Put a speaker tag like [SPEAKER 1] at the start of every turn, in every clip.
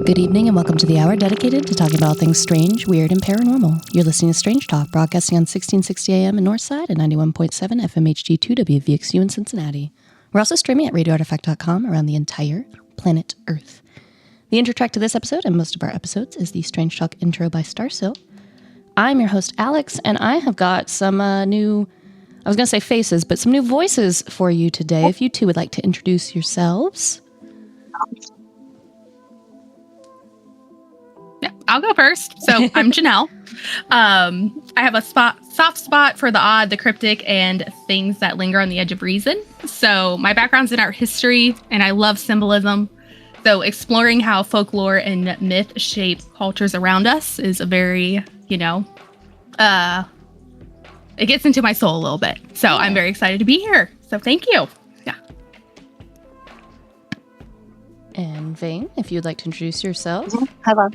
[SPEAKER 1] Good evening and welcome to the hour dedicated to talking about all things strange, weird, and paranormal. You're listening to Strange Talk, broadcasting on 1660 AM in Northside and 91.7 FM HD2 WVXU in Cincinnati. We're also streaming at radioartifact.com around the entire planet Earth. The intro track to this episode and most of our episodes is the Strange Talk intro by Starsill. I'm your host, Alyx, and I have got some new, I was going to say faces, but some new voices for you today. If you two would like to introduce yourselves.
[SPEAKER 2] I'll go first. So I'm Ginelle. I have a soft spot for the odd, the cryptic, and things that linger on the edge of reason. So my background's in art history, and I love symbolism. So exploring how folklore and myth shape cultures around us is a very, it gets into my soul a little bit. So yeah. I'm very excited to be here. So thank you. Yeah.
[SPEAKER 1] And Vayne, if you'd like to introduce yourself.
[SPEAKER 3] Hello.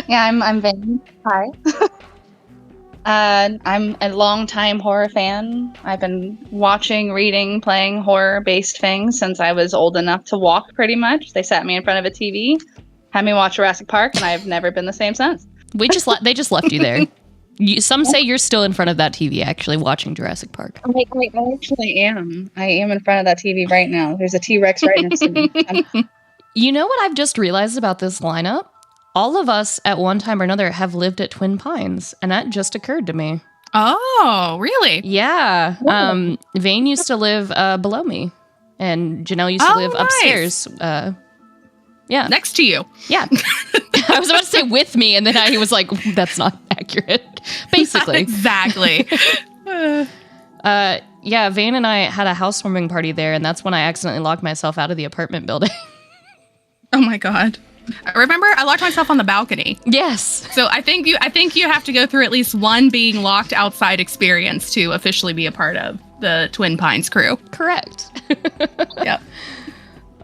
[SPEAKER 3] Yeah, I'm Vayne. Hi. I'm a longtime horror fan. I've been watching, reading, playing horror-based things since I was old enough to walk, pretty much. They sat me in front of a TV, had me watch Jurassic Park, and I've never been the same since.
[SPEAKER 1] They just left you there. Some say you're still in front of that TV, actually, watching Jurassic Park.
[SPEAKER 3] I actually am. I am in front of that TV right now. There's a T-Rex right next to me.
[SPEAKER 1] You know what I've just realized about this lineup? All of us at one time or another have lived at Twin Pines, and that just occurred to me.
[SPEAKER 2] Oh, really?
[SPEAKER 1] Yeah. Vayne used to live below me, and Ginelle used to live upstairs. Yeah.
[SPEAKER 2] Next to you.
[SPEAKER 1] Yeah. I was about to say with me, and then he was like, that's not accurate. Basically.
[SPEAKER 2] Not exactly.
[SPEAKER 1] Yeah, Vayne and I had a housewarming party there, and that's when I accidentally locked myself out of the apartment building.
[SPEAKER 2] Oh my God. Remember, I locked myself on the balcony.
[SPEAKER 1] Yes.
[SPEAKER 2] So I think you have to go through at least one being locked outside experience to officially be a part of the Twin Pines crew.
[SPEAKER 1] Correct.
[SPEAKER 2] Yep.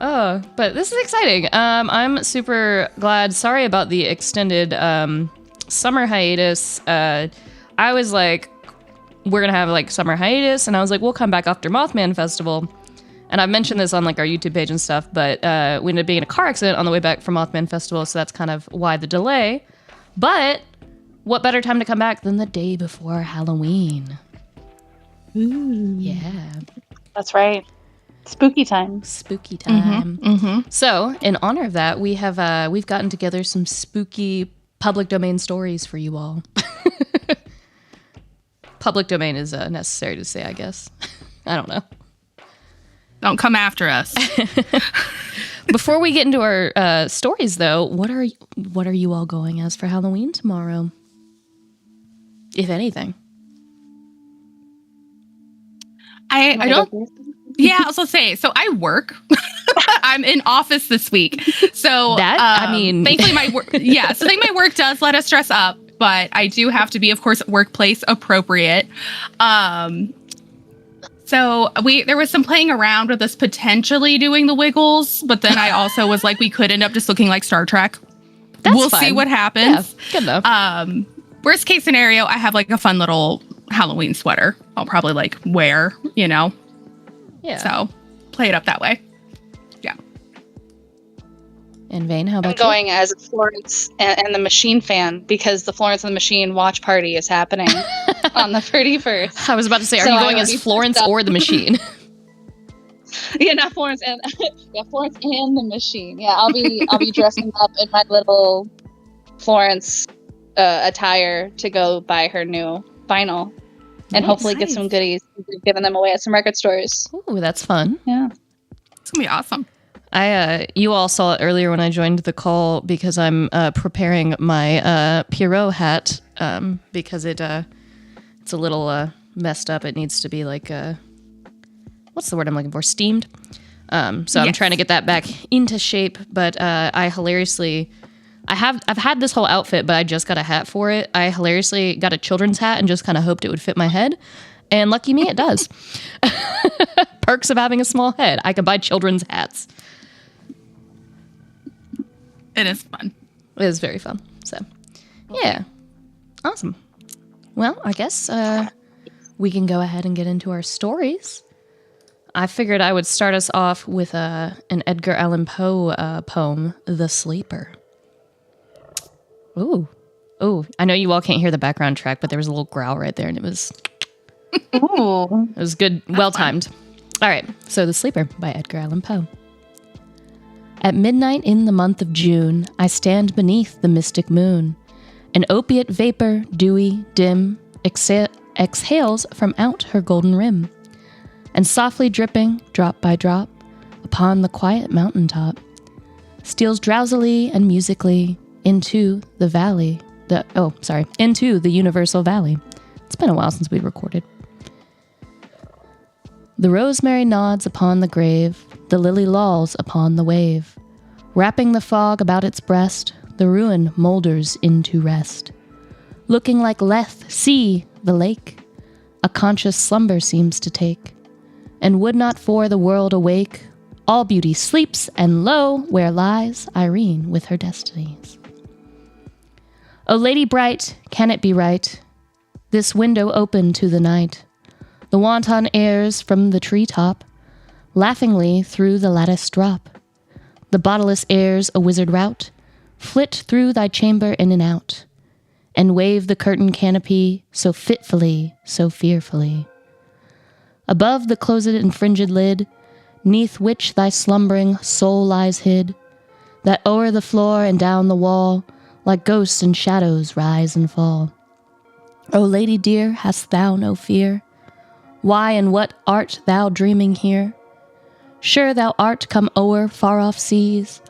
[SPEAKER 1] Oh, but this is exciting. I'm super glad. Sorry about the extended summer hiatus. I was like, we're going to have like summer hiatus. And I was like, we'll come back after Mothman Festival. And I've mentioned this on like our YouTube page and stuff, but we ended up being in a car accident on the way back from Mothman Festival. So that's kind of why the delay. But what better time to come back than the day before Halloween?
[SPEAKER 2] Ooh.
[SPEAKER 1] Yeah.
[SPEAKER 3] That's right. Spooky time.
[SPEAKER 1] Spooky time.
[SPEAKER 2] Mm-hmm, mm-hmm.
[SPEAKER 1] So, in honor of that, we've gotten together some spooky public domain stories for you all. Public domain is necessary to say, I guess. I don't know.
[SPEAKER 2] Don't come after us.
[SPEAKER 1] Before we get into our stories, though, what are you all going as for Halloween tomorrow, if anything?
[SPEAKER 2] I don't. Yeah, I was gonna say. So I work. I'm in office this week. So
[SPEAKER 1] that
[SPEAKER 2] thankfully my work. Yeah, so I think my work does let us dress up, but I do have to be, of course, workplace appropriate. So there was some playing around with us potentially doing the Wiggles, but then I also was like, we could end up just looking like Star Trek. we'll
[SPEAKER 1] fine.
[SPEAKER 2] see what happens.
[SPEAKER 1] Yeah, good enough.
[SPEAKER 2] Worst case scenario, I have like a fun little Halloween sweater. I'll probably like wear,
[SPEAKER 1] Yeah.
[SPEAKER 2] So play it up that way. Yeah.
[SPEAKER 1] And Vayne, how
[SPEAKER 3] I'm
[SPEAKER 1] about
[SPEAKER 3] going as a Florence and the Machine fan because the Florence and the Machine watch party is happening on the 31st.
[SPEAKER 1] I was about to say, are
[SPEAKER 3] So
[SPEAKER 1] you
[SPEAKER 3] I
[SPEAKER 1] going
[SPEAKER 3] will
[SPEAKER 1] as
[SPEAKER 3] be
[SPEAKER 1] Florence
[SPEAKER 3] dressed up.
[SPEAKER 1] or the Machine?
[SPEAKER 3] Yeah, not Florence and Florence and the Machine. Yeah, I'll be dressing up in my little Florence attire to go buy her new vinyl and hopefully get some goodies. We've given them away at some record stores.
[SPEAKER 1] Ooh, that's fun.
[SPEAKER 3] Yeah.
[SPEAKER 2] It's going to be awesome.
[SPEAKER 1] You all saw it earlier when I joined the call because I'm preparing my Pierrot hat because it's a little messed up. It needs to be like what's the word I'm looking for? Steamed. So I'm trying to get that back into shape. But I've had this whole outfit, but I just got a hat for it. I hilariously got a children's hat and just kind of hoped it would fit my head. And lucky me, it does. Perks of having a small head. I can buy children's hats.
[SPEAKER 2] It is fun.
[SPEAKER 1] It is very fun. So, yeah. Awesome. Well, I guess we can go ahead and get into our stories. I figured I would start us off with an Edgar Allan Poe poem, The Sleeper. Ooh. Ooh. I know you all can't hear the background track, but there was a little growl right there, and it was good. Well-timed. All right. So, The Sleeper by Edgar Allan Poe. At midnight in the month of June, I stand beneath the mystic moon. An opiate vapor, dewy, dim, exhales from out her golden rim, and softly dripping, drop by drop, upon the quiet mountaintop, steals drowsily and musically into the valley, into the universal valley. It's been a while since we recorded. The rosemary nods upon the grave, the lily lolls upon the wave. Wrapping the fog about its breast, the ruin moulders into rest. Looking like Lethe, see, the lake, a conscious slumber seems to take, and would not for the world awake. All beauty sleeps, and lo, where lies Irene with her destinies. O lady bright, can it be right? This window open to the night, the wanton airs from the treetop, laughingly through the lattice drop. The bodiless airs a wizard rout, flit through thy chamber in and out, and wave the curtain canopy so fitfully, so fearfully. Above the closed and fringed lid, 'neath which thy slumbering soul lies hid, that o'er the floor and down the wall, like ghosts and shadows rise and fall. O lady dear, hast thou no fear? Why and what art thou dreaming here? Sure thou art come o'er far-off seas,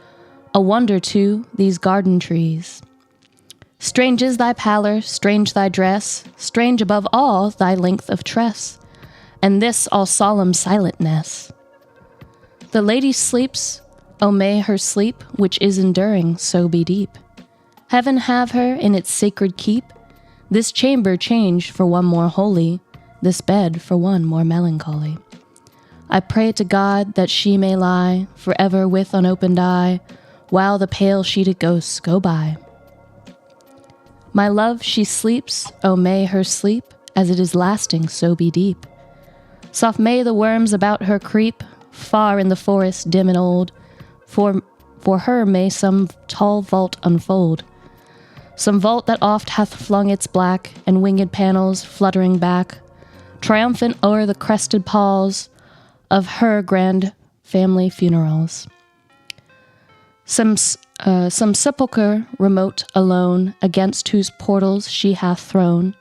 [SPEAKER 1] a wonder to these garden trees. Strange is thy pallor, strange thy dress, strange above all thy length of tress, and this all solemn silentness. The lady sleeps, O may her sleep, which is enduring, so be deep. Heaven have her in its sacred keep, this chamber change for one more holy, this bed for one more melancholy. I pray to God that she may lie forever with unopened eye, while the pale sheeted ghosts go by. My love, she sleeps, O may her sleep, as it is lasting, so be deep. Soft may the worms about her creep, far in the forest dim and old, for her may some tall vault unfold, some vault that oft hath flung its black and winged panels fluttering back, triumphant o'er the crested palls of her grand family funerals. Some sepulchre remote alone, against whose portals she hath thrown,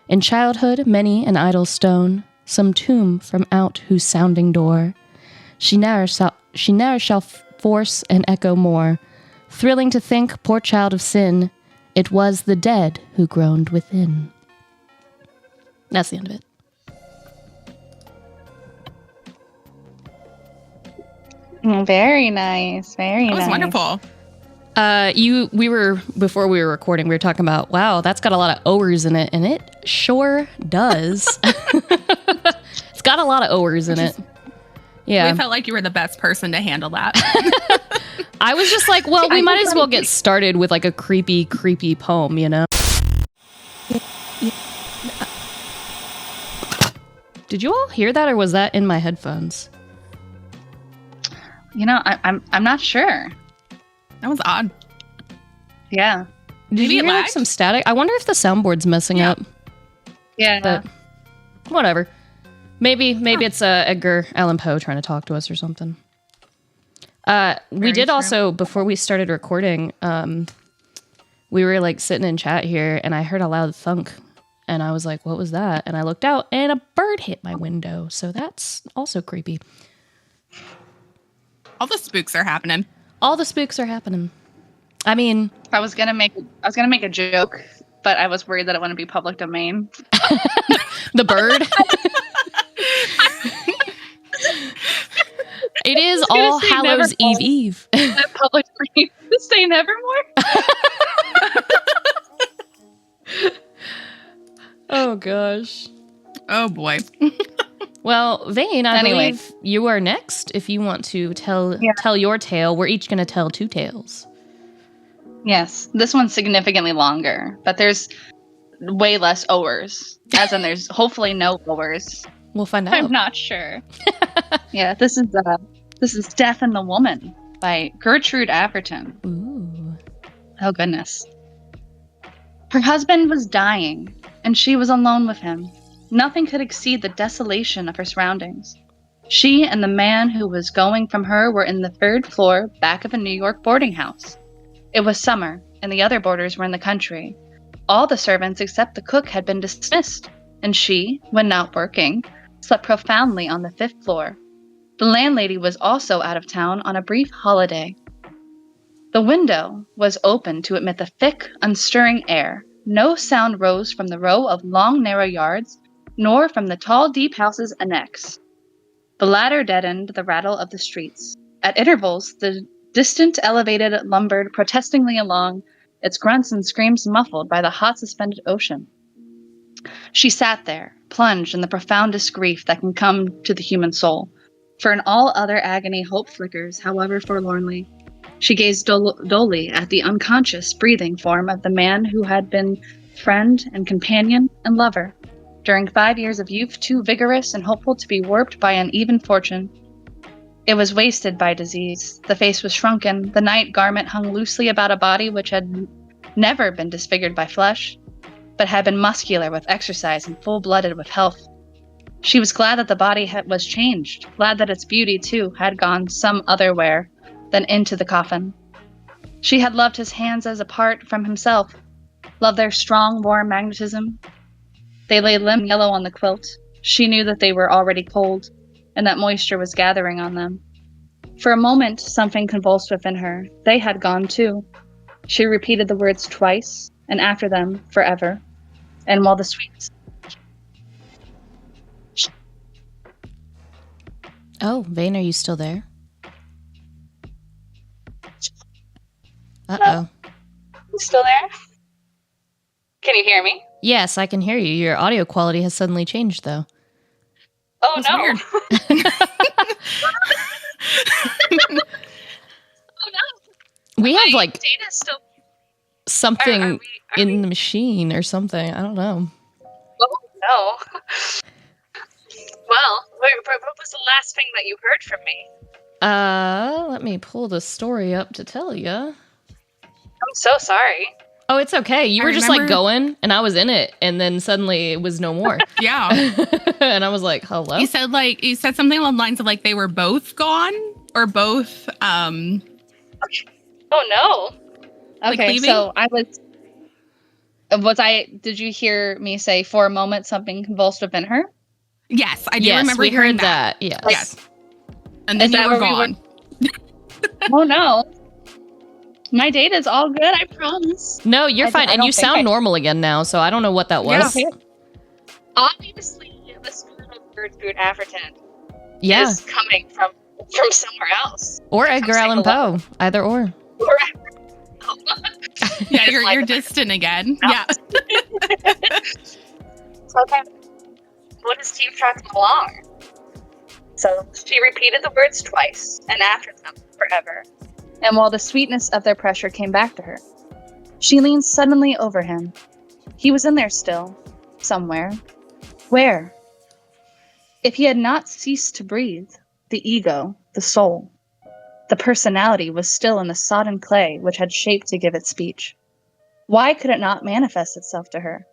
[SPEAKER 1] in childhood many an idle stone, some tomb from out whose sounding door she ne'er shall force an echo more, thrilling to think, poor child of sin, it was the dead who groaned within. That's the end of it.
[SPEAKER 3] Very nice. Very nice.
[SPEAKER 2] That was wonderful.
[SPEAKER 1] Before we were recording, we were talking about, wow, that's got a lot of O'ers in it, and it sure does. It's got a lot of O'ers in it. Yeah.
[SPEAKER 2] We felt like you were the best person to handle that.
[SPEAKER 1] I was just like, well, we might as well get started with like a creepy poem, you know? Did you all hear that, or was that in my headphones?
[SPEAKER 3] You know, I'm not sure.
[SPEAKER 2] That was odd.
[SPEAKER 3] Yeah.
[SPEAKER 1] Did
[SPEAKER 2] Maybe
[SPEAKER 1] you
[SPEAKER 2] it
[SPEAKER 1] hear like
[SPEAKER 2] lagged?
[SPEAKER 1] some static? I wonder if the soundboard's messing up.
[SPEAKER 3] Yeah.
[SPEAKER 1] But whatever. Maybe it's Edgar Allan Poe trying to talk to us or something. We
[SPEAKER 2] Very
[SPEAKER 1] did
[SPEAKER 2] true.
[SPEAKER 1] also, before we started recording, we were like sitting in chat here, and I heard a loud thunk, and I was like, what was that? And I looked out, and a bird hit my window, so that's also creepy.
[SPEAKER 2] All the spooks are happening.
[SPEAKER 1] All the spooks are happening. I mean,
[SPEAKER 3] I was gonna make a joke, but I was worried that it wouldn't be public domain.
[SPEAKER 1] the bird. It is All
[SPEAKER 3] say
[SPEAKER 1] Hallows
[SPEAKER 3] Nevermore.
[SPEAKER 1] Eve.
[SPEAKER 3] Public domain. Say Nevermore.
[SPEAKER 1] Oh gosh.
[SPEAKER 2] Oh boy.
[SPEAKER 1] Well, Vayne, I
[SPEAKER 3] Anyway.
[SPEAKER 1] believe you are next. If you want to tell your tale, we're each going to tell 2 tales.
[SPEAKER 3] Yes, this one's significantly longer, but there's way less owers. As in, there's hopefully no owers.
[SPEAKER 1] We'll find out.
[SPEAKER 3] I'm not sure. Yeah, this is Death and the Woman by Gertrude Atherton.
[SPEAKER 1] Ooh.
[SPEAKER 3] Oh goodness. Her husband was dying, and she was alone with him. Nothing could exceed the desolation of her surroundings. She and the man who was going from her were in the 3rd floor back of a New York boarding house. It was summer, and the other boarders were in the country. All the servants except the cook had been dismissed, and she, when not working, slept profoundly on the 5th floor. The landlady was also out of town on a brief holiday. The window was open to admit the thick, unstirring air. No sound rose from the row of long, narrow yards, nor from the tall, deep houses annex. The latter deadened the rattle of the streets. At intervals, the distant elevated lumbered protestingly along, its grunts and screams muffled by the hot suspended ocean. She sat there, plunged in the profoundest grief that can come to the human soul. For in all other agony hope flickers, however forlornly. She gazed dully at the unconscious, breathing form of the man who had been friend and companion and lover. During 5 years of youth, too vigorous and hopeful to be warped by uneven fortune. It was wasted by disease. The face was shrunken. The night garment hung loosely about a body which had never been disfigured by flesh, but had been muscular with exercise and full-blooded with health. She was glad that the body was changed, glad that its beauty, too, had gone some other where than into the coffin. She had loved his hands as apart from himself, loved their strong, warm magnetism. They lay limp yellow on the quilt. She knew that they were already cold, and that moisture was gathering on them. For a moment, something convulsed within her. They had gone, too. She repeated the words twice, and after them, forever. And while the sweet...
[SPEAKER 1] Oh, Vayne, are you still there?
[SPEAKER 3] Hello?
[SPEAKER 1] Uh-oh.
[SPEAKER 3] You still there? Can you hear me?
[SPEAKER 1] Yes, I can hear you. Your audio quality has suddenly changed, though.
[SPEAKER 3] Oh,
[SPEAKER 2] That's
[SPEAKER 3] no.
[SPEAKER 2] weird.
[SPEAKER 3] Oh, no.
[SPEAKER 1] We have,
[SPEAKER 3] My
[SPEAKER 1] like,
[SPEAKER 3] data's still...
[SPEAKER 1] something
[SPEAKER 3] Are
[SPEAKER 1] in the machine or something. I don't know.
[SPEAKER 3] Oh, no. Well, what was the last thing that you heard from me?
[SPEAKER 1] Let me pull the story up to tell you.
[SPEAKER 3] I'm so sorry.
[SPEAKER 1] Oh, it's okay. You
[SPEAKER 2] I
[SPEAKER 1] were just like
[SPEAKER 2] remember-
[SPEAKER 1] going, and I was in it, and then suddenly it was no more.
[SPEAKER 2] Yeah.
[SPEAKER 1] And I was like, "Hello."
[SPEAKER 2] You said something along the lines of like they were both gone or both
[SPEAKER 3] Oh, no.
[SPEAKER 2] Like
[SPEAKER 3] Okay,
[SPEAKER 2] leaving?
[SPEAKER 3] so did you hear me say for a moment something convulsed within her?
[SPEAKER 2] Yes, I do
[SPEAKER 1] Yes,
[SPEAKER 2] remember
[SPEAKER 1] we
[SPEAKER 2] hearing
[SPEAKER 1] heard that. Yes.
[SPEAKER 2] Yes. And then
[SPEAKER 3] Is
[SPEAKER 2] you
[SPEAKER 3] that
[SPEAKER 2] were
[SPEAKER 3] where we were?
[SPEAKER 2] gone.
[SPEAKER 3] Oh, no. My data's all good, I promise.
[SPEAKER 1] No, you're
[SPEAKER 3] I
[SPEAKER 1] fine, and
[SPEAKER 3] don't
[SPEAKER 1] you
[SPEAKER 3] think
[SPEAKER 1] sound
[SPEAKER 3] I-
[SPEAKER 1] normal again now. So I don't know what that was.
[SPEAKER 3] Yeah. Obviously, the spirit of Gertrude Atherton
[SPEAKER 1] Yeah,
[SPEAKER 3] is coming from somewhere else.
[SPEAKER 1] or Edgar
[SPEAKER 3] Come
[SPEAKER 1] Allan
[SPEAKER 3] say hello.
[SPEAKER 1] Poe, either or.
[SPEAKER 2] Yeah,
[SPEAKER 3] Just
[SPEAKER 2] you're
[SPEAKER 3] like the-
[SPEAKER 2] distant again.
[SPEAKER 3] No.
[SPEAKER 2] Yeah.
[SPEAKER 3] So, okay. We'll just keep trucking along. So she repeated the words twice, and after them, forever. And while the sweetness of their pressure came back to her, she leaned suddenly over him. He was in there still, somewhere. Where? If he had not ceased to breathe, the ego, the soul, the personality was still in the sodden clay which had shaped to give it speech. Why could it not manifest itself to her?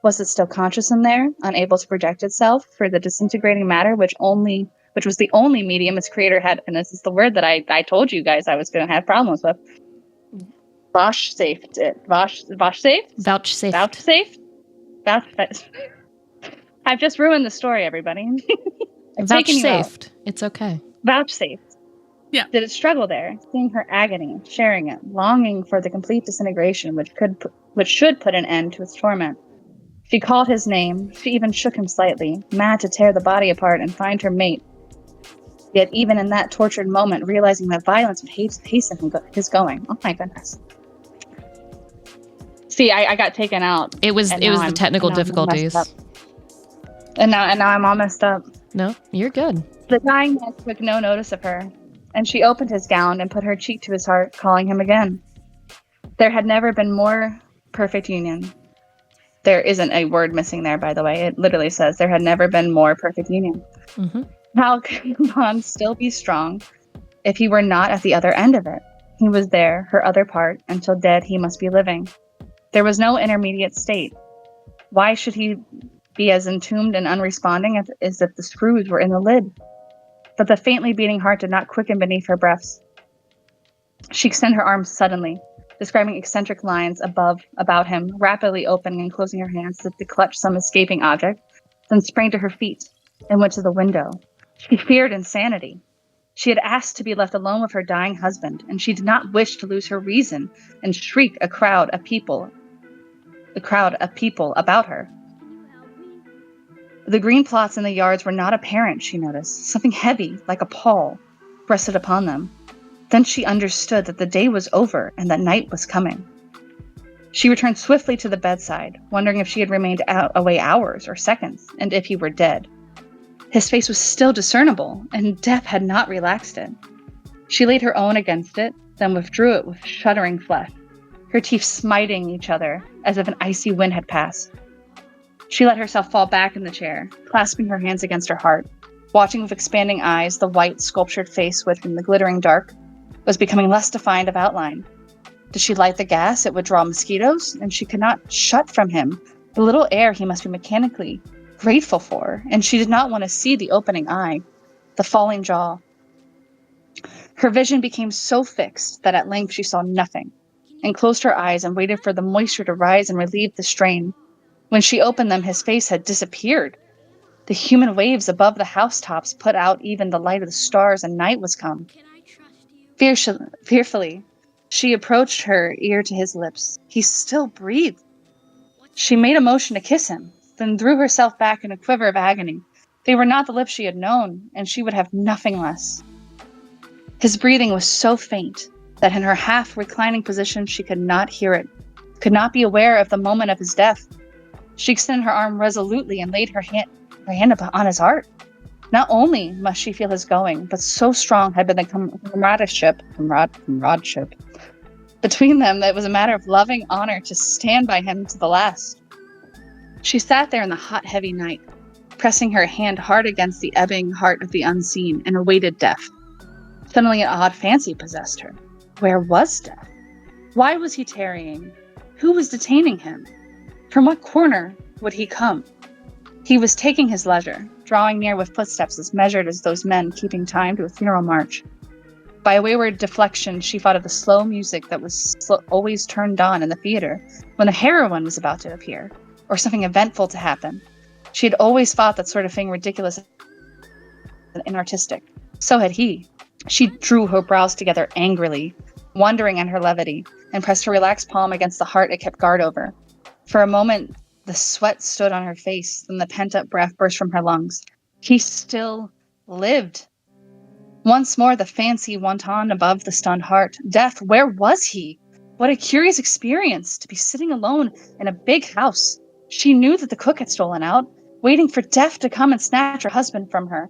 [SPEAKER 3] Was it still conscious in there, unable to project itself for the disintegrating matter which was the only medium its creator had, and this is the word that I told you guys I was going to have problems with. Vouchsafed it. Vouchsafed? I've just ruined the story, everybody.
[SPEAKER 1] Vouchsafed. It's okay.
[SPEAKER 3] Vouchsafed.
[SPEAKER 2] Yeah.
[SPEAKER 3] Did it struggle there, seeing her agony, sharing it, longing for the complete disintegration which should put an end to its torment? She called his name. She even shook him slightly, mad to tear the body apart and find her mate. Yet even in that tortured moment, realizing that violence would hasten his going. Oh my goodness. See, I got taken out.
[SPEAKER 1] It was the technical difficulties.
[SPEAKER 3] And now I'm all messed up.
[SPEAKER 1] No, you're good.
[SPEAKER 3] The dying man took no notice of her, and she opened his gown and put her cheek to his heart, calling him again. There had never been more perfect union. There isn't a word missing there, by the way. It literally says there had never been more perfect union.
[SPEAKER 1] Mm-hmm.
[SPEAKER 3] How could the bond still be strong if he were not at the other end of it? He was there, her other part, until dead he must be living. There was no intermediate state. Why should he be as entombed and unresponding as if the screws were in the lid? But the faintly beating heart did not quicken beneath her breaths. She extended her arms suddenly, describing eccentric lines about him, rapidly opening and closing her hands as if to clutch some escaping object, then sprang to her feet and went to the window. She feared insanity. She had asked to be left alone with her dying husband, and she did not wish to lose her reason and shriek a crowd of people about her. The green plots in the yards were not apparent, she noticed. Something heavy, like a pall, rested upon them. Then she understood that the day was over and that night was coming. She returned swiftly to the bedside, wondering if she had remained away hours or seconds, and if he were dead. His face was still discernible, and death had not relaxed it. She laid her own against it, then withdrew it with shuddering flesh, her teeth smiting each other as if an icy wind had passed. She let herself fall back in the chair, clasping her hands against her heart, watching with expanding eyes the white, sculptured face which, in the glittering dark, was becoming less defined of outline. Did she light the gas? It would draw mosquitoes, and she could not shut from him the little air he must be mechanically grateful for, and she did not want to see the opening eye, the falling jaw. Her vision became so fixed that at length she saw nothing, and closed her eyes and waited for the moisture to rise and relieve the strain. When she opened them, his face had disappeared. The human waves above the housetops put out even the light of the stars, and night was come. Fearfully, she approached her ear to his lips. He still breathed. She made a motion to kiss him, then threw herself back in a quiver of agony. They were not the lips she had known, and she would have nothing less. His breathing was so faint that in her half-reclining position she could not hear it, could not be aware of the moment of his death. She extended her arm resolutely and laid her hand on his heart. Not only must she feel his going, but so strong had been the comradeship between them that it was a matter of loving honor to stand by him to the last. She sat there in the hot, heavy night, pressing her hand hard against the ebbing heart of the unseen, and awaited death. Suddenly an odd fancy possessed her. Where was death? Why was he tarrying? Who was detaining him? From what corner would he come? He was taking his leisure, drawing near with footsteps as measured as those men keeping time to a funeral march. By a wayward deflection, she thought of the slow music that was always turned on in the theater when the heroine was about to appear, or something eventful to happen. She had always thought that sort of thing ridiculous and inartistic. So had he. She drew her brows together angrily, wondering at her levity, and pressed her relaxed palm against the heart it kept guard over. For a moment, the sweat stood on her face, then the pent-up breath burst from her lungs. He still lived. Once more, the fancy went on above the stunned heart. Death, where was he? What a curious experience to be sitting alone in a big house. She knew that the cook had stolen out, waiting for death to come and snatch her husband from her.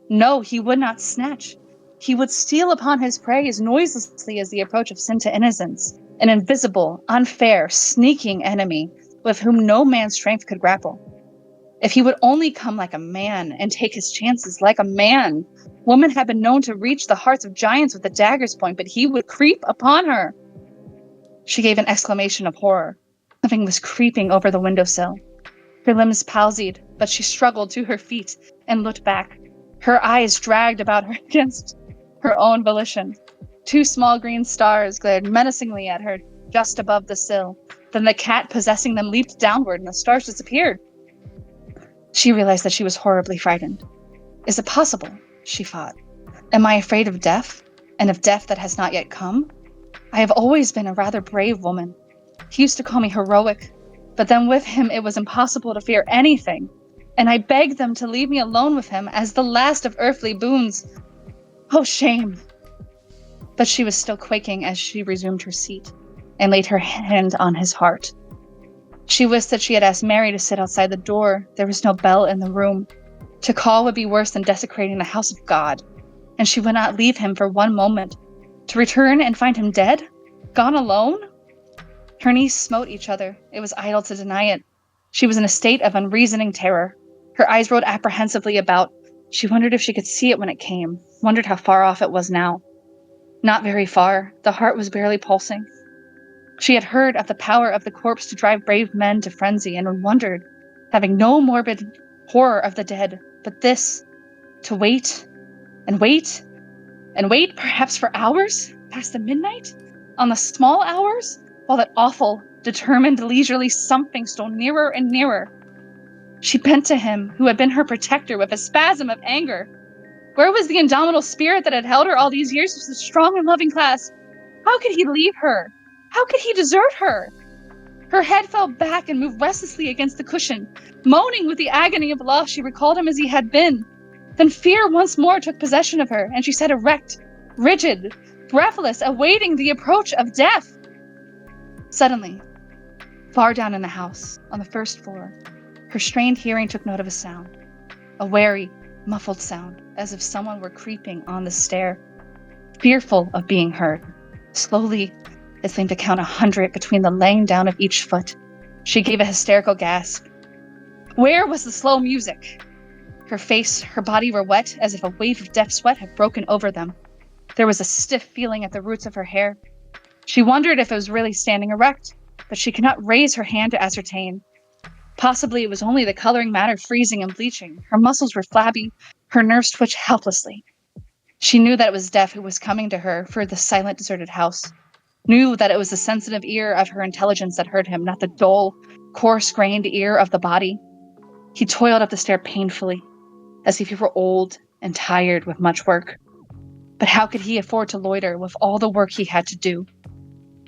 [SPEAKER 3] No, he would not snatch. He would steal upon his prey as noiselessly as the approach of sin to innocence, an invisible, unfair, sneaking enemy with whom no man's strength could grapple. If he would only come like a man and take his chances like a man, woman had been known to reach the hearts of giants with a dagger's point, but he would creep upon her. She gave an exclamation of horror. Something was creeping over the windowsill. Her limbs palsied, but she struggled to her feet and looked back. Her eyes dragged about her against her own volition. 2 small green stars glared menacingly at her just above the sill. Then the cat possessing them leaped downward and the stars disappeared. She realized that she was horribly frightened. Is it possible? She thought. Am I afraid of death? And of death that has not yet come? I have always been a rather brave woman. He used to call me heroic, but then with him it was impossible to fear anything, and I begged them to leave me alone with him as the last of earthly boons. Oh, shame! But she was still quaking as she resumed her seat and laid her hand on his heart. She wished that she had asked Mary to sit outside the door. There was no bell in the room. To call would be worse than desecrating the house of God, and she would not leave him for one moment. To return and find him dead? Gone alone? Her knees smote each other. It was idle to deny it. She was in a state of unreasoning terror. Her eyes rolled apprehensively about. She wondered if she could see it when it came, wondered how far off it was now. Not very far. The heart was barely pulsing. She had heard of the power of the corpse to drive brave men to frenzy and wondered, having no morbid horror of the dead, but this, to wait, and wait, and wait, perhaps for hours, past the midnight, on the small hours, while that awful, determined, leisurely something stole nearer and nearer. She bent to him, who had been her protector, with a spasm of anger. Where was the indomitable spirit that had held her all these years with such strong and loving clasp? How could he leave her? How could he desert her? Her head fell back and moved restlessly against the cushion. Moaning with the agony of love, she recalled him as he had been. Then fear once more took possession of her, and she sat erect, rigid, breathless, awaiting the approach of death. Suddenly, far down in the house, on the first floor, her strained hearing took note of a sound. A wary, muffled sound, as if someone were creeping on the stair, fearful of being heard. Slowly, it seemed to count 100 between the laying down of each foot. She gave a hysterical gasp. Where was the slow music? Her face, her body were wet, as if a wave of death sweat had broken over them. There was a stiff feeling at the roots of her hair. She wondered if it was really standing erect, but she could not raise her hand to ascertain. Possibly it was only the coloring matter freezing and bleaching. Her muscles were flabby, her nerves twitched helplessly. She knew that it was death who was coming to her for the silent, deserted house. Knew that it was the sensitive ear of her intelligence that heard him, not the dull, coarse-grained ear of the body. He toiled up the stair painfully, as if he were old and tired with much work. But how could he afford to loiter with all the work he had to do?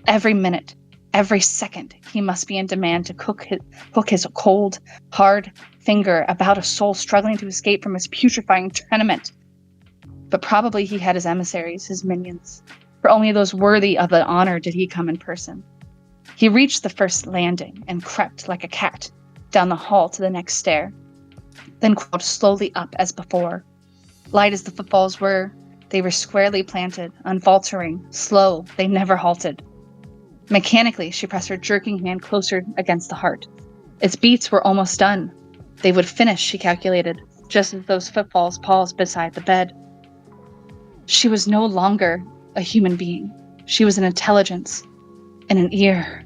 [SPEAKER 3] Every minute, every second, he must be in demand to hook his cold, hard finger about a soul struggling to escape from his putrefying tenement. But probably he had his emissaries, his minions. For only those worthy of the honor did he come in person. He reached the first landing and crept like a cat down the hall to the next stair, then crawled slowly up as before. Light as the footfalls were, they were squarely planted, unfaltering, slow, they never halted. Mechanically, she pressed her jerking hand closer against the heart. Its beats were almost done. They would finish, she calculated, just as those footfalls paused beside the bed. She was no longer a human being. She was an intelligence and an ear.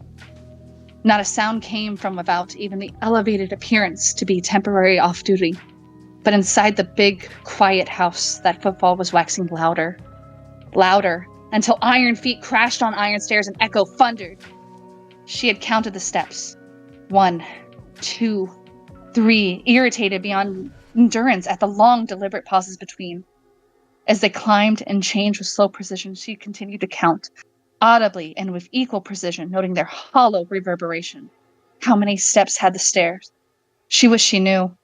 [SPEAKER 3] Not a sound came from without, even the elevated appearance to be temporary off-duty. But inside the big, quiet house, that footfall was waxing louder. Louder, until iron feet crashed on iron stairs and echo thundered. She had counted the steps. 1, 2, 3, irritated beyond endurance at the long, deliberate pauses between. As they climbed and changed with slow precision, she continued to count, audibly and with equal precision, noting their hollow reverberation. How many steps had the stairs? She wished she knew.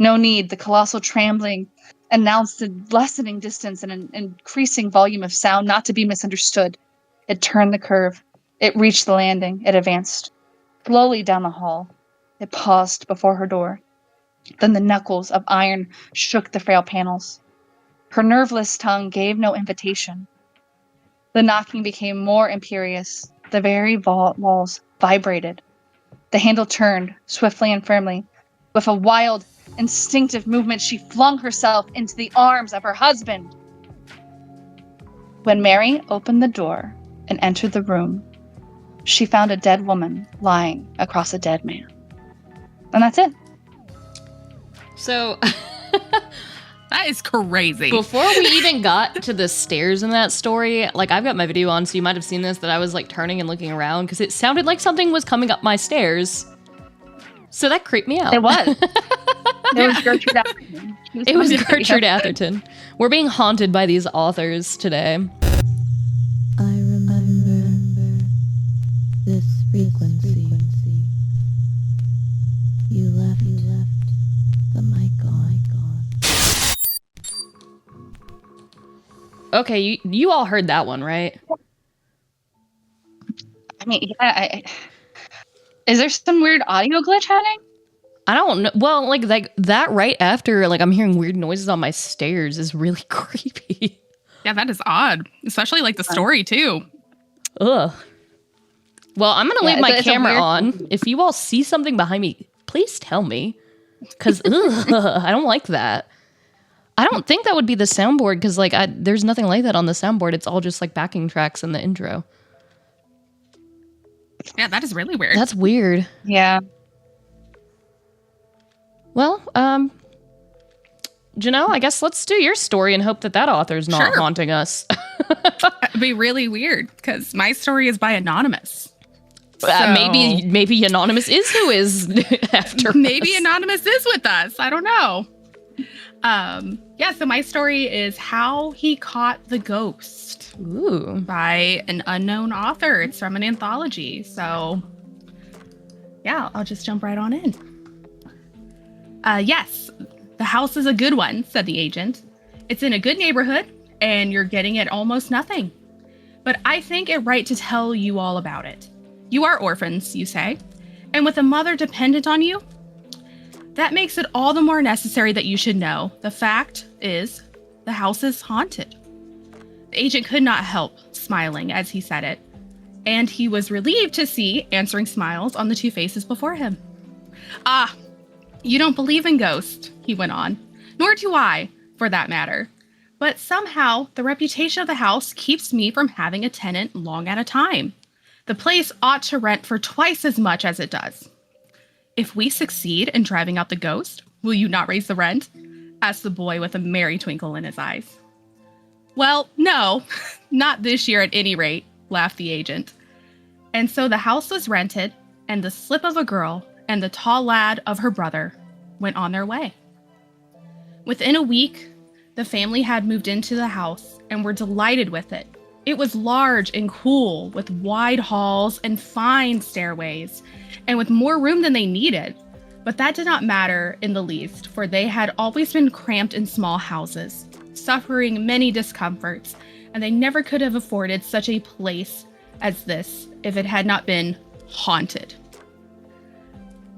[SPEAKER 3] No need. The colossal trembling announced a lessening distance and an increasing volume of sound not to be misunderstood. It turned the curve. It reached the landing. It advanced slowly down the hall. It paused before her door. Then the knuckles of iron shook the frail panels. Her nerveless tongue gave no invitation. The knocking became more imperious. The very walls vibrated. The handle turned, swiftly and firmly. With a wild, instinctive movement, she flung herself into the arms of her husband. When Mary opened the door and entered the room, she found a dead woman lying across a dead man. And that's it.
[SPEAKER 1] So...
[SPEAKER 2] That is crazy.
[SPEAKER 1] Before we even got to the stairs in that story, like, I've got my video on, so you might have seen this, that I was, like, turning and looking around, because it sounded like something was coming up my stairs. So that creeped me out.
[SPEAKER 3] It was. It was Gertrude Atherton.
[SPEAKER 1] It was Gertrude Atherton. We're being haunted by these authors today.
[SPEAKER 4] I remember this frequency. You left the mic on.
[SPEAKER 1] Okay, you all heard that one, right?
[SPEAKER 3] I mean, yeah, is there some weird audio glitch happening?
[SPEAKER 1] I don't know. Well, like that right after, like, I'm hearing weird noises on my stairs is really creepy.
[SPEAKER 2] Yeah, that is odd. Especially, like, the story, too.
[SPEAKER 1] Ugh. Well, I'm going to leave my camera on. If you all see something behind me, please tell me. Because, I don't like that. I don't think that would be the soundboard, because, like, there's nothing like that on the soundboard. It's all just, like, backing tracks in the intro.
[SPEAKER 2] Yeah, that is really weird.
[SPEAKER 1] That's weird.
[SPEAKER 3] Yeah.
[SPEAKER 1] Well, Ginelle, I guess let's do your story and hope that author's not haunting us.
[SPEAKER 2] It'd be really weird, because my story is by Anonymous. So
[SPEAKER 1] maybe Anonymous is who is after
[SPEAKER 2] maybe
[SPEAKER 1] us.
[SPEAKER 2] Anonymous is with us. I don't know. Yeah, so my story is How He Caught the Ghost.
[SPEAKER 1] Ooh.
[SPEAKER 2] By an unknown author. It's from an anthology. So, yeah, I'll just jump right on in. Yes, the house is a good one, said the agent. It's in a good neighborhood, and you're getting it almost nothing. But I think it right to tell you all about it. You are orphans, you say, and with a mother dependent on you, that makes it all the more necessary that you should know. The fact is, the house is haunted. The agent could not help smiling as he said it, and he was relieved to see answering smiles on the two faces before him. Ah, you don't believe in ghosts, he went on, nor do I, for that matter. But somehow, the reputation of the house keeps me from having a tenant long at a time. The place ought to rent for twice as much as it does. If we succeed in driving out the ghost, will you not raise the rent? Asked the boy with a merry twinkle in his eyes. Well, no, not this year at any rate, laughed the agent. And so the house was rented, and the slip of a girl and the tall lad of her brother went on their way. Within a week, the family had moved into the house and were delighted with it. It was large and cool, with wide halls and fine stairways, and with more room than they needed. But that did not matter in the least, for they had always been cramped in small houses, suffering many discomforts, and they never could have afforded such a place as this if it had not been haunted.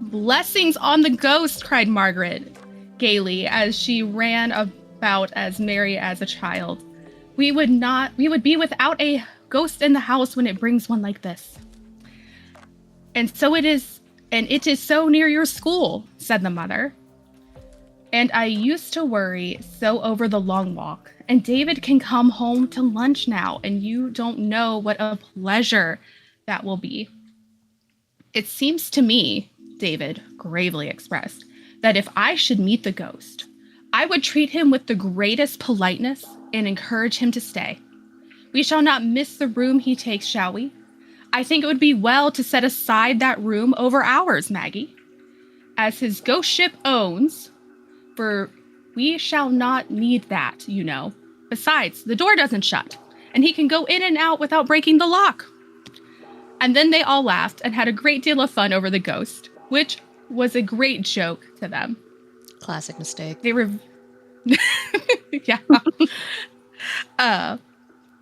[SPEAKER 2] Blessings on the ghost, cried Margaret gaily as she ran about as merry as a child. We would be without a ghost in the house when it brings one like this. And it is so near your school, said the mother. And I used to worry so over the long walk. And David can come home to lunch now, and you don't know what a pleasure that will be. It seems to me, David gravely expressed, that if I should meet the ghost, I would treat him with the greatest politeness and encourage him to stay. We shall not miss the room he takes, shall we? I think it would be well to set aside that room over ours, Maggie, as his ghost ship owns, for we shall not need that, you know. Besides, the door doesn't shut, and he can go in and out without breaking the lock. And then they all laughed and had a great deal of fun over the ghost, which was a great joke to them.
[SPEAKER 1] Classic mistake.
[SPEAKER 2] They were... yeah.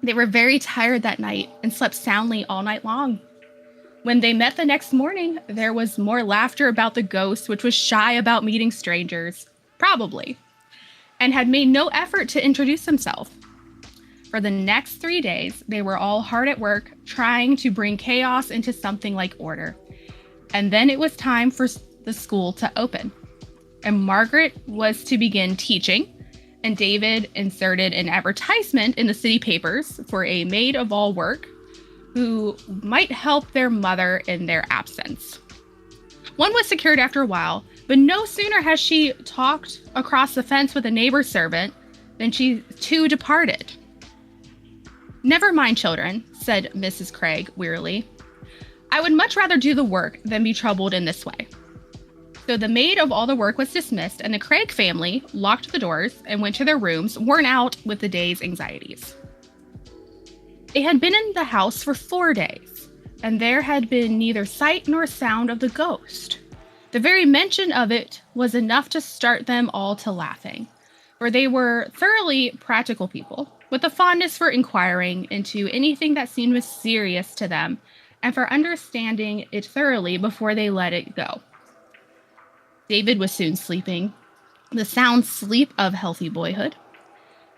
[SPEAKER 2] They were very tired that night and slept soundly all night long. When they met the next morning, there was more laughter about the ghost, which was shy about meeting strangers. Probably. and had made no effort to introduce himself. For the next 3 days, they were all hard at work trying to bring chaos into something like order. And then it was time for the school to open. And Margaret was to begin teaching, and David inserted an advertisement in the city papers for a maid of all work who might help their mother in their absence. One was secured after a while, but no sooner had she talked across the fence with a neighbor servant than she too departed. "Never mind, children," said Mrs. Craig wearily. "I would much rather do the work than be troubled in this way." So the maid of all the work was dismissed, and the Craig family locked the doors and went to their rooms, worn out with the day's anxieties. They had been in the house for 4 days, and there had been neither sight nor sound of the ghost. The very mention of it was enough to start them all to laughing, for they were thoroughly practical people, with a fondness for inquiring into anything that seemed mysterious to them, and for understanding it thoroughly before they let it go. David was soon sleeping, the sound sleep of healthy boyhood,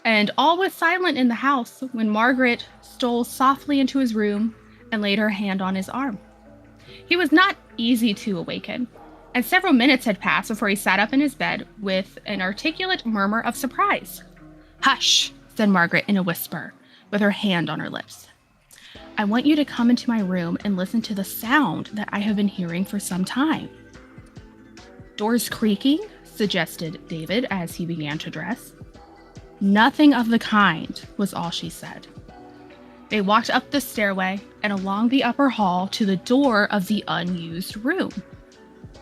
[SPEAKER 2] and all was silent in the house when Margaret stole softly into his room and laid her hand on his arm. He was not easy to awaken, and several minutes had passed before he sat up in his bed with an articulate murmur of surprise. "Hush," said Margaret in a whisper, with her hand on her lips. "I want you to come into my room and listen to the sound that I have been hearing for some time." "Doors creaking?" suggested David as he began to dress. "Nothing of the kind," was all she said. They walked up the stairway and along the upper hall to the door of the unused room.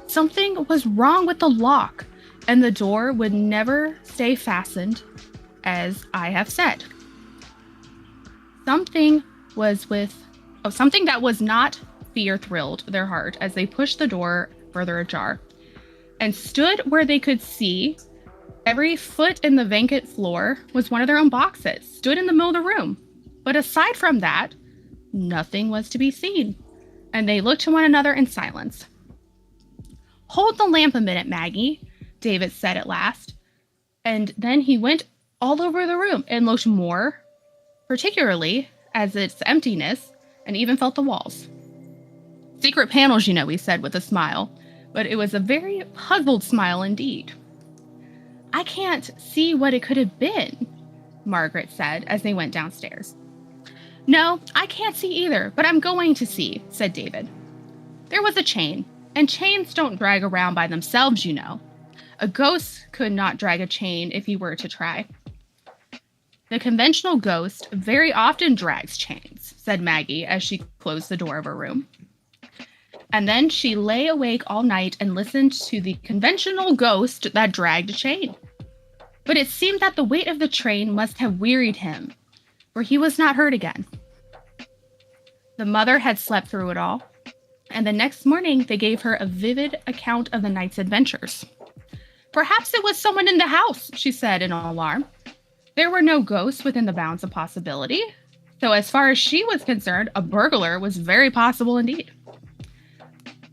[SPEAKER 2] Something was wrong with the lock, and the door would never stay fastened, as I have said. Something that was not fear thrilled their heart as they pushed the door further ajar, and stood where they could see. Every foot in the vacant floor was one of their own boxes, stood in the middle of the room. But aside from that, nothing was to be seen, and they looked to one another in silence. "Hold the lamp a minute, Maggie," David said at last, and then he went all over the room and looked more particularly at its emptiness, and even felt the walls. "Secret panels, you know," he said with a smile, but it was a very puzzled smile indeed. "I can't see what it could have been," Margaret said as they went downstairs. "No, I can't see either, but I'm going to see," said David. There was a chain, and chains don't drag around by themselves, you know. A ghost could not drag a chain if he were to try. "The conventional ghost very often drags chains," said Maggie as she closed the door of her room. And then she lay awake all night and listened to the conventional ghost that dragged a chain. But it seemed that the weight of the train must have wearied him, for he was not heard again. The mother had slept through it all, and the next morning they gave her a vivid account of the night's adventures. "Perhaps it was someone in the house," she said in alarm. There were no ghosts within the bounds of possibility, so as far as she was concerned, a burglar was very possible indeed.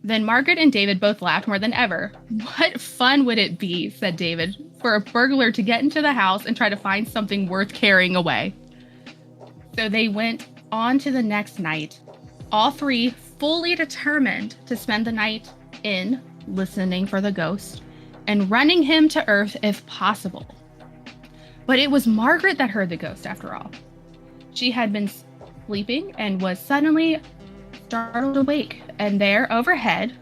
[SPEAKER 2] Then Margaret and David both laughed more than ever. "What fun would it be," said David, "for a burglar to get into the house and try to find something worth carrying away." So they went on to the next night, all three fully determined to spend the night in listening for the ghost and running him to earth if possible. But it was Margaret that heard the ghost after all. She had been sleeping and was suddenly startled awake, and there overhead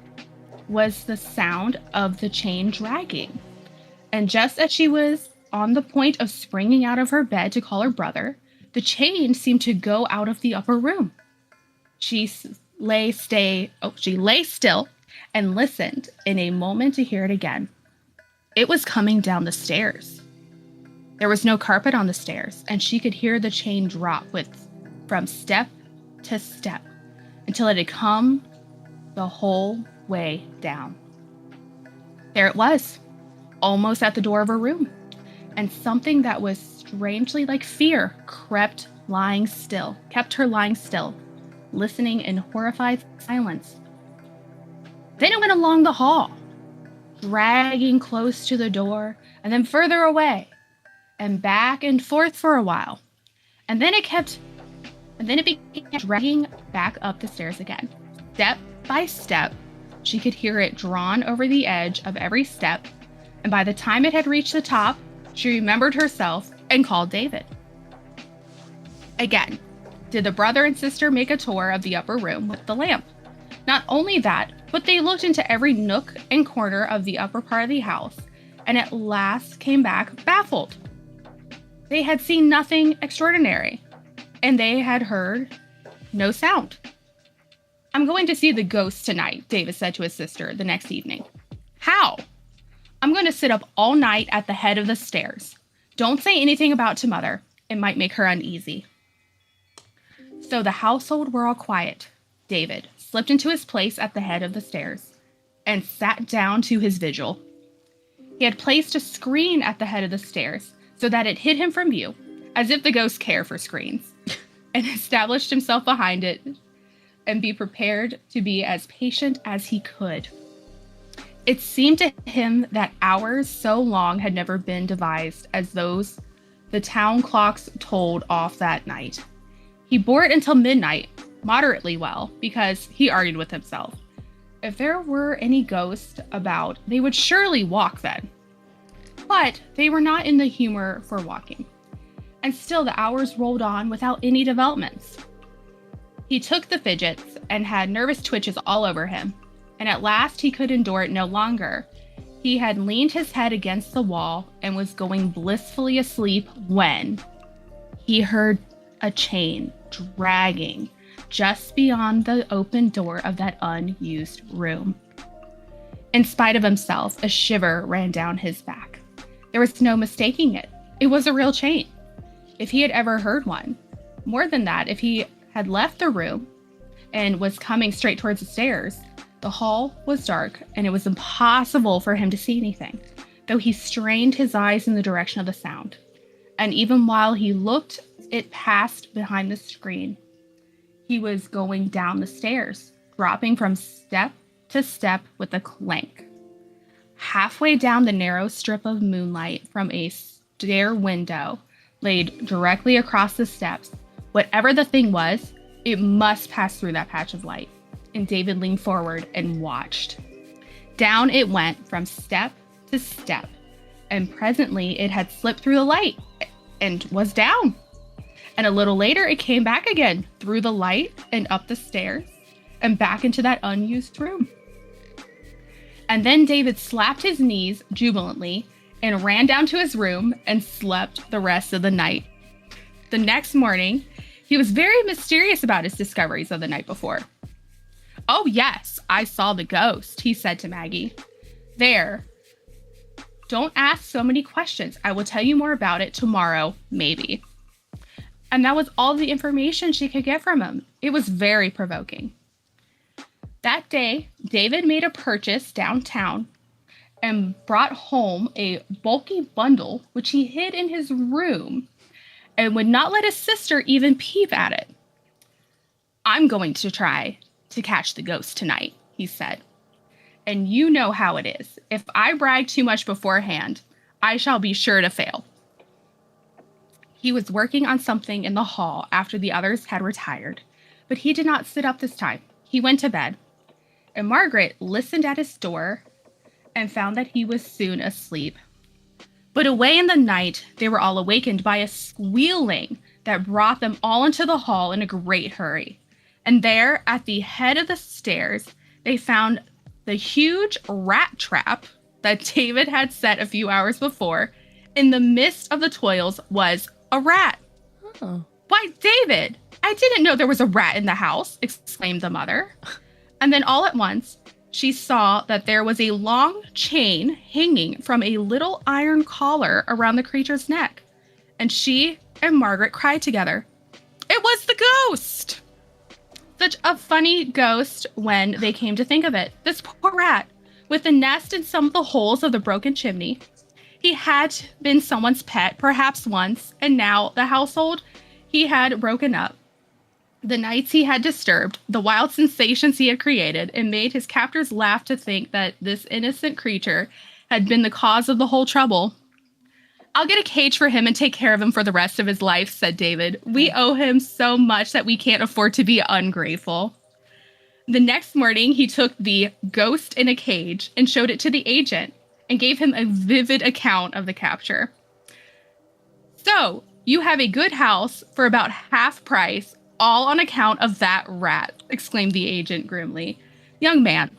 [SPEAKER 2] was the sound of the chain dragging. And just as she was on the point of springing out of her bed to call her brother, the chain seemed to go out of the upper room. She lay still and listened in a moment to hear it again. It was coming down the stairs. There was no carpet on the stairs, and she could hear the chain drop from step to step until it had come the whole way down. There it was, almost at the door of her room, and something that was strangely like fear kept her lying still, listening in horrified silence. Then it went along the hall, dragging close to the door, and then further away, and back and forth for a while. And then it began dragging back up the stairs again. Step by step, she could hear it drawn over the edge of every step, and by the time it had reached the top, she remembered herself and called David. Again, did the brother and sister make a tour of the upper room with the lamp. Not only that, but they looked into every nook and corner of the upper part of the house, and at last came back baffled. They had seen nothing extraordinary, and they had heard no sound. I'm going to see the ghost tonight, David said to his sister the next evening. How? I'm going to sit up all night at the head of the stairs. Don't say anything about to Mother. It might make her uneasy. So the household were all quiet. David slipped into his place at the head of the stairs and sat down to his vigil. He had placed a screen at the head of the stairs so that it hid him from view, as if the ghosts care for screens, and established himself behind it and be prepared to be as patient as he could. It seemed to him that hours so long had never been devised as those the town clocks tolled off that night. He bore it until midnight, moderately well, because he argued with himself. If there were any ghosts about, they would surely walk then. But they were not in the humor for walking. And still the hours rolled on without any developments. He took the fidgets and had nervous twitches all over him. And at last he could endure it no longer. He had leaned his head against the wall and was going blissfully asleep when he heard a chain dragging just beyond the open door of that unused room. In spite of himself, a shiver ran down his back. There was no mistaking it. It was a real chain, if he had ever heard one. More than that, if he had left the room and was coming straight towards the stairs, the hall was dark and it was impossible for him to see anything, though he strained his eyes in the direction of the sound. And even while he looked, it passed behind the screen. He was going down the stairs, dropping from step to step with a clank. Halfway down the narrow strip of moonlight from a stair window laid directly across the steps, whatever the thing was, it must pass through that patch of light. And David leaned forward and watched. Down it went from step to step, and presently it had slipped through the light and was down. And a little later, it came back again through the light and up the stairs and back into that unused room. And then David slapped his knees jubilantly and ran down to his room and slept the rest of the night. The next morning, he was very mysterious about his discoveries of the night before. "Oh yes, I saw the ghost," he said to Maggie. "There. Don't ask so many questions. I will tell you more about it tomorrow, maybe." And that was all the information she could get from him. It was very provoking. That day, David made a purchase downtown and brought home a bulky bundle, which he hid in his room and would not let his sister even peep at it. "I'm going to try to catch the ghost tonight," he said. "And you know how it is. If I brag too much beforehand, I shall be sure to fail." He was working on something in the hall after the others had retired, but he did not sit up this time. He went to bed, and Margaret listened at his door and found that he was soon asleep. But away in the night, they were all awakened by a squealing that brought them all into the hall in a great hurry. And there, at the head of the stairs, they found the huge rat trap that David had set a few hours before. In the midst of the toils was a rat.
[SPEAKER 1] Oh.
[SPEAKER 2] "Why, David, I didn't know there was a rat in the house," exclaimed the mother. And then all at once, she saw that there was a long chain hanging from a little iron collar around the creature's neck. And she and Margaret cried together. It was the ghost! Such a funny ghost when they came to think of it. This poor rat, with a nest in some of the holes of the broken chimney. He had been someone's pet, perhaps once, and now the household he had broken up. The nights he had disturbed, the wild sensations he had created, and made his captors laugh to think that this innocent creature had been the cause of the whole trouble. I'll get a cage for him and take care of him for the rest of his life, said David. We owe him so much that we can't afford to be ungrateful. The next morning, he took the ghost in a cage and showed it to the agent and gave him a vivid account of the capture. So, you have a good house for about half price, all on account of that rat, exclaimed the agent grimly. Young man,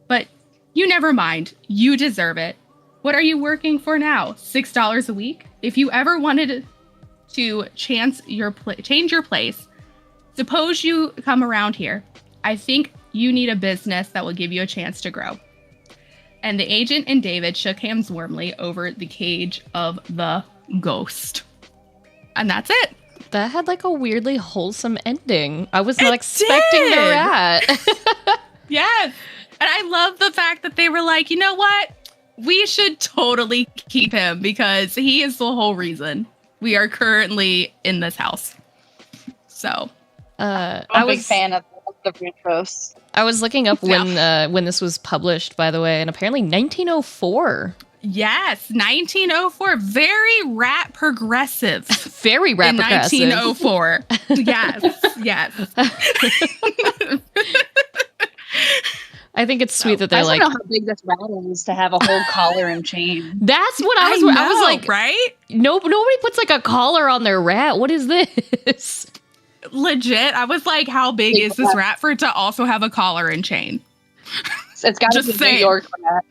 [SPEAKER 2] but you never mind. You deserve it. What are you working for now? $6 a week? If you ever wanted to change your place, suppose you come around here. I think you need a business that will give you a chance to grow. And the agent and David shook hands warmly over the cage of the ghost. And that's it.
[SPEAKER 1] That had like a weirdly wholesome ending. I was not expecting the rat.
[SPEAKER 2] Yes. And I love the fact that they were like, you know what? We should totally keep him because he is the whole reason we are currently in this house. So,
[SPEAKER 3] I'm a big fan of the retros.
[SPEAKER 1] I was looking up when this was published, by the way, and apparently 1904.
[SPEAKER 2] Yes, 1904. Very rat progressive.
[SPEAKER 1] Very rat progressive.
[SPEAKER 2] 1904. Yes.
[SPEAKER 1] I think it's sweet that they're
[SPEAKER 3] I
[SPEAKER 1] like.
[SPEAKER 3] don't know how big this rat is to have a whole collar and chain.
[SPEAKER 1] That's what I was like,
[SPEAKER 2] right?
[SPEAKER 1] Nobody puts like a collar on their rat. What is this?
[SPEAKER 2] Legit. I was like, how big is this rat for it to also have a collar and chain?
[SPEAKER 3] It's got to be New York rat.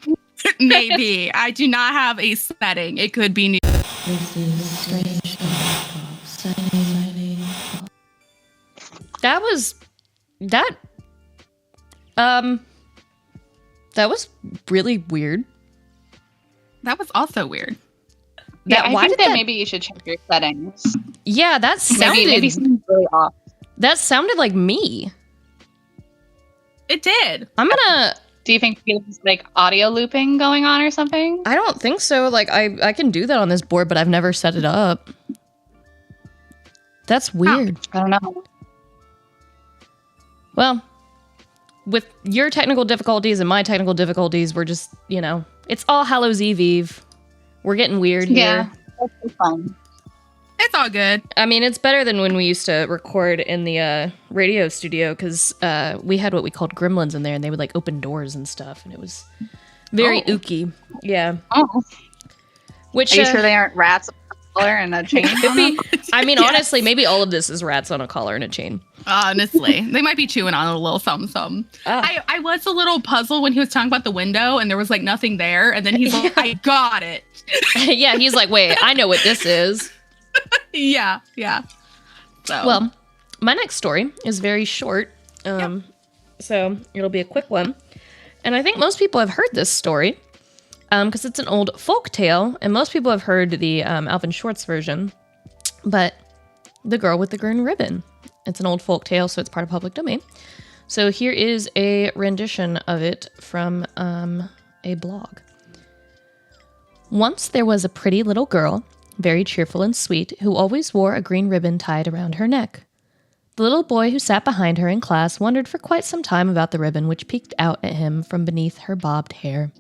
[SPEAKER 2] Maybe. I do not have a setting. It could be New York.
[SPEAKER 4] This is strange talk. Signing.
[SPEAKER 1] That was really weird.
[SPEAKER 2] That was also weird.
[SPEAKER 3] I think that maybe you should check your settings.
[SPEAKER 1] Yeah, that sounded
[SPEAKER 3] maybe something's really off.
[SPEAKER 1] That sounded like me.
[SPEAKER 2] It did.
[SPEAKER 3] Do you think there's like audio looping going on or something?
[SPEAKER 1] I don't think so. Like I can do that on this board, but I've never set it up. That's weird.
[SPEAKER 3] I don't know.
[SPEAKER 1] Well, with your technical difficulties and my technical difficulties, we're just, it's All Hallows Eve. We're getting weird here.
[SPEAKER 3] Yeah, that's fun.
[SPEAKER 2] It's all good.
[SPEAKER 1] I mean, it's better than when we used to record in the radio studio because we had what we called gremlins in there, and they would like open doors and stuff, and it was very ooky. Yeah.
[SPEAKER 3] Oh.
[SPEAKER 1] Which
[SPEAKER 3] are you sure they aren't rats on a collar and a chain?
[SPEAKER 1] Yes. Honestly, maybe all of this is rats on a collar and a chain.
[SPEAKER 2] Honestly, they might be chewing on a little something. I was a little puzzled when he was talking about the window, and there was like nothing there, and then he's like, "I got it."
[SPEAKER 1] Yeah, he's like, "Wait, I know what this is."
[SPEAKER 2] Yeah. So.
[SPEAKER 1] Well, my next story is very short, so it'll be a quick one. And I think most people have heard this story because it's an old folk tale, and most people have heard the Alvin Schwartz version, but The Girl with the Green Ribbon. It's an old folk tale, so it's part of public domain. So here is a rendition of it from a blog. Once there was a pretty little girl, very cheerful and sweet, who always wore a green ribbon tied around her neck. The little boy who sat behind her in class wondered for quite some time about the ribbon which peeked out at him from beneath her bobbed hair.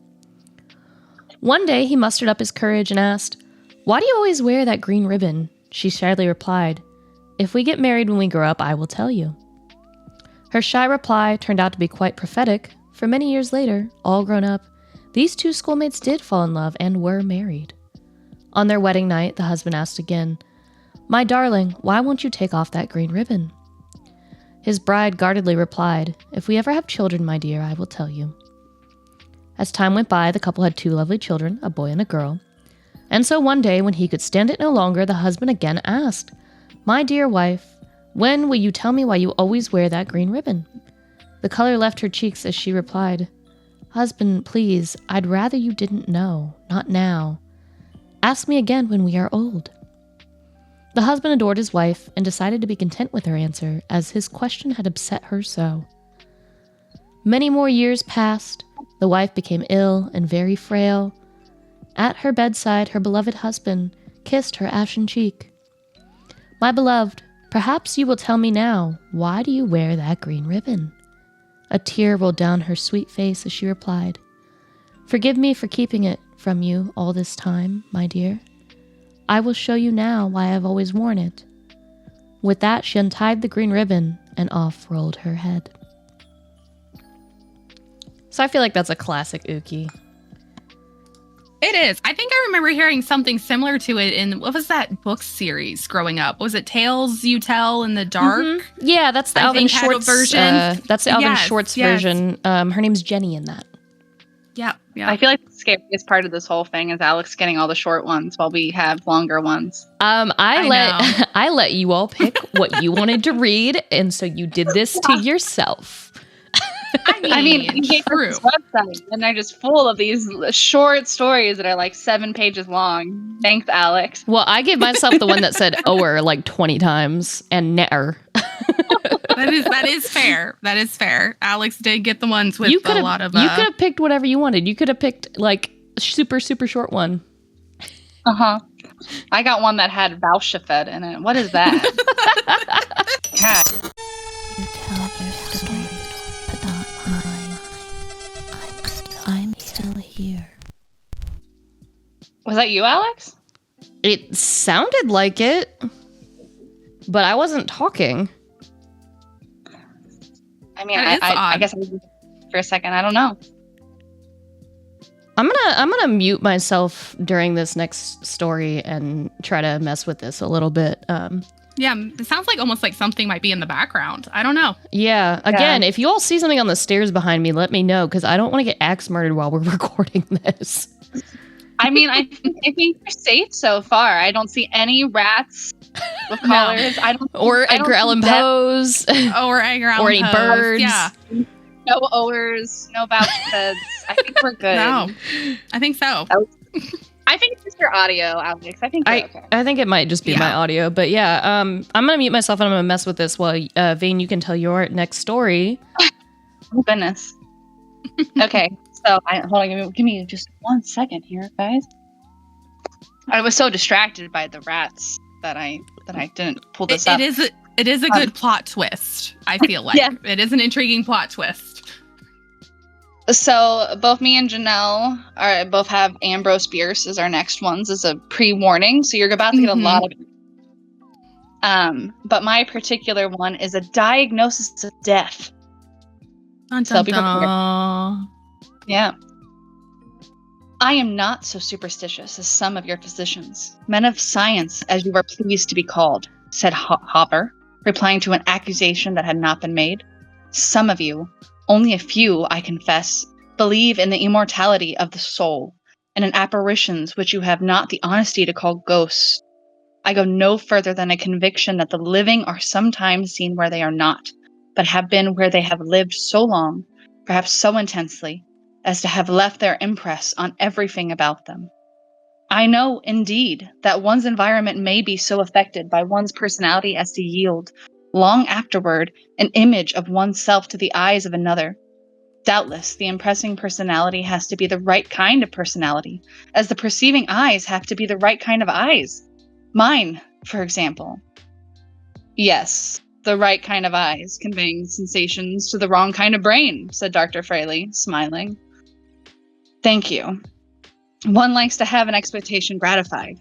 [SPEAKER 1] One day he mustered up his courage and asked, "Why do you always wear that green ribbon?" She shyly replied, "If we get married when we grow up, I will tell you." Her shy reply turned out to be quite prophetic, for many years later, all grown up, these two schoolmates did fall in love and were married. On their wedding night, the husband asked again, "My darling, why won't you take off that green ribbon?" His bride guardedly replied, "If we ever have children, my dear, I will tell you." As time went by, the couple had two lovely children, a boy and a girl. And so one day, when he could stand it no longer, the husband again asked, "My dear wife, when will you tell me why you always wear that green ribbon?" The color left her cheeks as she replied, "Husband, please, I'd rather you didn't know, not now. Ask me again when we are old." The husband adored his wife and decided to be content with her answer, as his question had upset her so. Many more years passed. The wife became ill and very frail. At her bedside, her beloved husband kissed her ashen cheek. "My beloved, perhaps you will tell me now, why do you wear that green ribbon?" A tear rolled down her sweet face as she replied, "Forgive me for keeping it from you all this time, my dear. I will show you now why I've always worn it. With that, she untied the green ribbon and off rolled her head. So I feel like that's a classic Uki.
[SPEAKER 2] It is. I think I remember hearing something similar to it in, what was that book series growing up? Was it Tales You Tell in the Dark?
[SPEAKER 1] Mm-hmm. Yeah, that's the Alvin Schwartz version. That's the Alvin Schwartz version. Her name's Jenny in that.
[SPEAKER 2] Yeah, yeah.
[SPEAKER 3] I feel like the scariest part of this whole thing is Alyx getting all the short ones while we have longer ones.
[SPEAKER 1] I let you all pick what you wanted to read, and so you did this to yourself.
[SPEAKER 2] I mean,
[SPEAKER 3] you gave us this website, and they're just full of these short stories that are like 7 pages long. Thanks, Alyx.
[SPEAKER 1] Well, I gave myself the one that said "oer" like 20 times and "ne'er."
[SPEAKER 2] That is fair. That is fair. Alyx did get the ones with a lot of.
[SPEAKER 1] You could have picked whatever you wanted. You could have picked like super short one.
[SPEAKER 3] I got one that had Vouchafed in it. What is that? God.
[SPEAKER 4] You tell your story, but not mine. I'm still here.
[SPEAKER 3] Was that you, Alyx?
[SPEAKER 1] It sounded like it, but I wasn't talking.
[SPEAKER 3] I mean, I guess I was for a second. I don't know.
[SPEAKER 1] I'm gonna mute myself during this next story and try to mess with this a little bit.
[SPEAKER 2] Yeah, it sounds like almost like something might be in the background. I don't know.
[SPEAKER 1] Yeah. Again, if you all see something on the stairs behind me, let me know, because I don't want to get axe murdered while we're recording this.
[SPEAKER 3] I mean, I think you're safe so far. I don't see any rats with collars.
[SPEAKER 1] Or Edgar Allan Poe's.
[SPEAKER 2] Or Edgar Allan Poe.
[SPEAKER 1] Or any birds.
[SPEAKER 2] Yeah.
[SPEAKER 3] No owers, no vouchers. I think we're good.
[SPEAKER 2] No, I think so.
[SPEAKER 3] I think it's just your audio, Alyx. I think you're okay.
[SPEAKER 1] I think it might just be my audio, but yeah, I'm gonna mute myself and I'm gonna mess with this while Vayne, you can tell your next story.
[SPEAKER 3] Oh goodness. Okay, so hold on, give me just 1 second here, guys. I was so distracted by the rats that I didn't pull this up.
[SPEAKER 2] It is a good plot twist. I feel like it is an intriguing plot twist.
[SPEAKER 3] So both me and Ginelle both have Ambrose Bierce as our next ones as a pre-warning. So you're about to get a lot of. But my particular one is a diagnosis of death.
[SPEAKER 2] Dun, dun, dun.
[SPEAKER 3] Yeah. I am not so superstitious as some of your physicians, men of science, as you are pleased to be called, said Hopper, replying to an accusation that had not been made. Some of you, only a few, I confess, believe in the immortality of the soul, and in apparitions which you have not the honesty to call ghosts. I go no further than a conviction that the living are sometimes seen where they are not, but have been where they have lived so long, perhaps so intensely, as to have left their impress on everything about them. I know, indeed, that one's environment may be so affected by one's personality as to yield, long afterward, an image of oneself to the eyes of another. Doubtless, the impressing personality has to be the right kind of personality, as the perceiving eyes have to be the right kind of eyes. Mine, for example. Yes, the right kind of eyes, conveying sensations to the wrong kind of brain, said Dr. Fraley, smiling. Thank you. One likes to have an expectation gratified.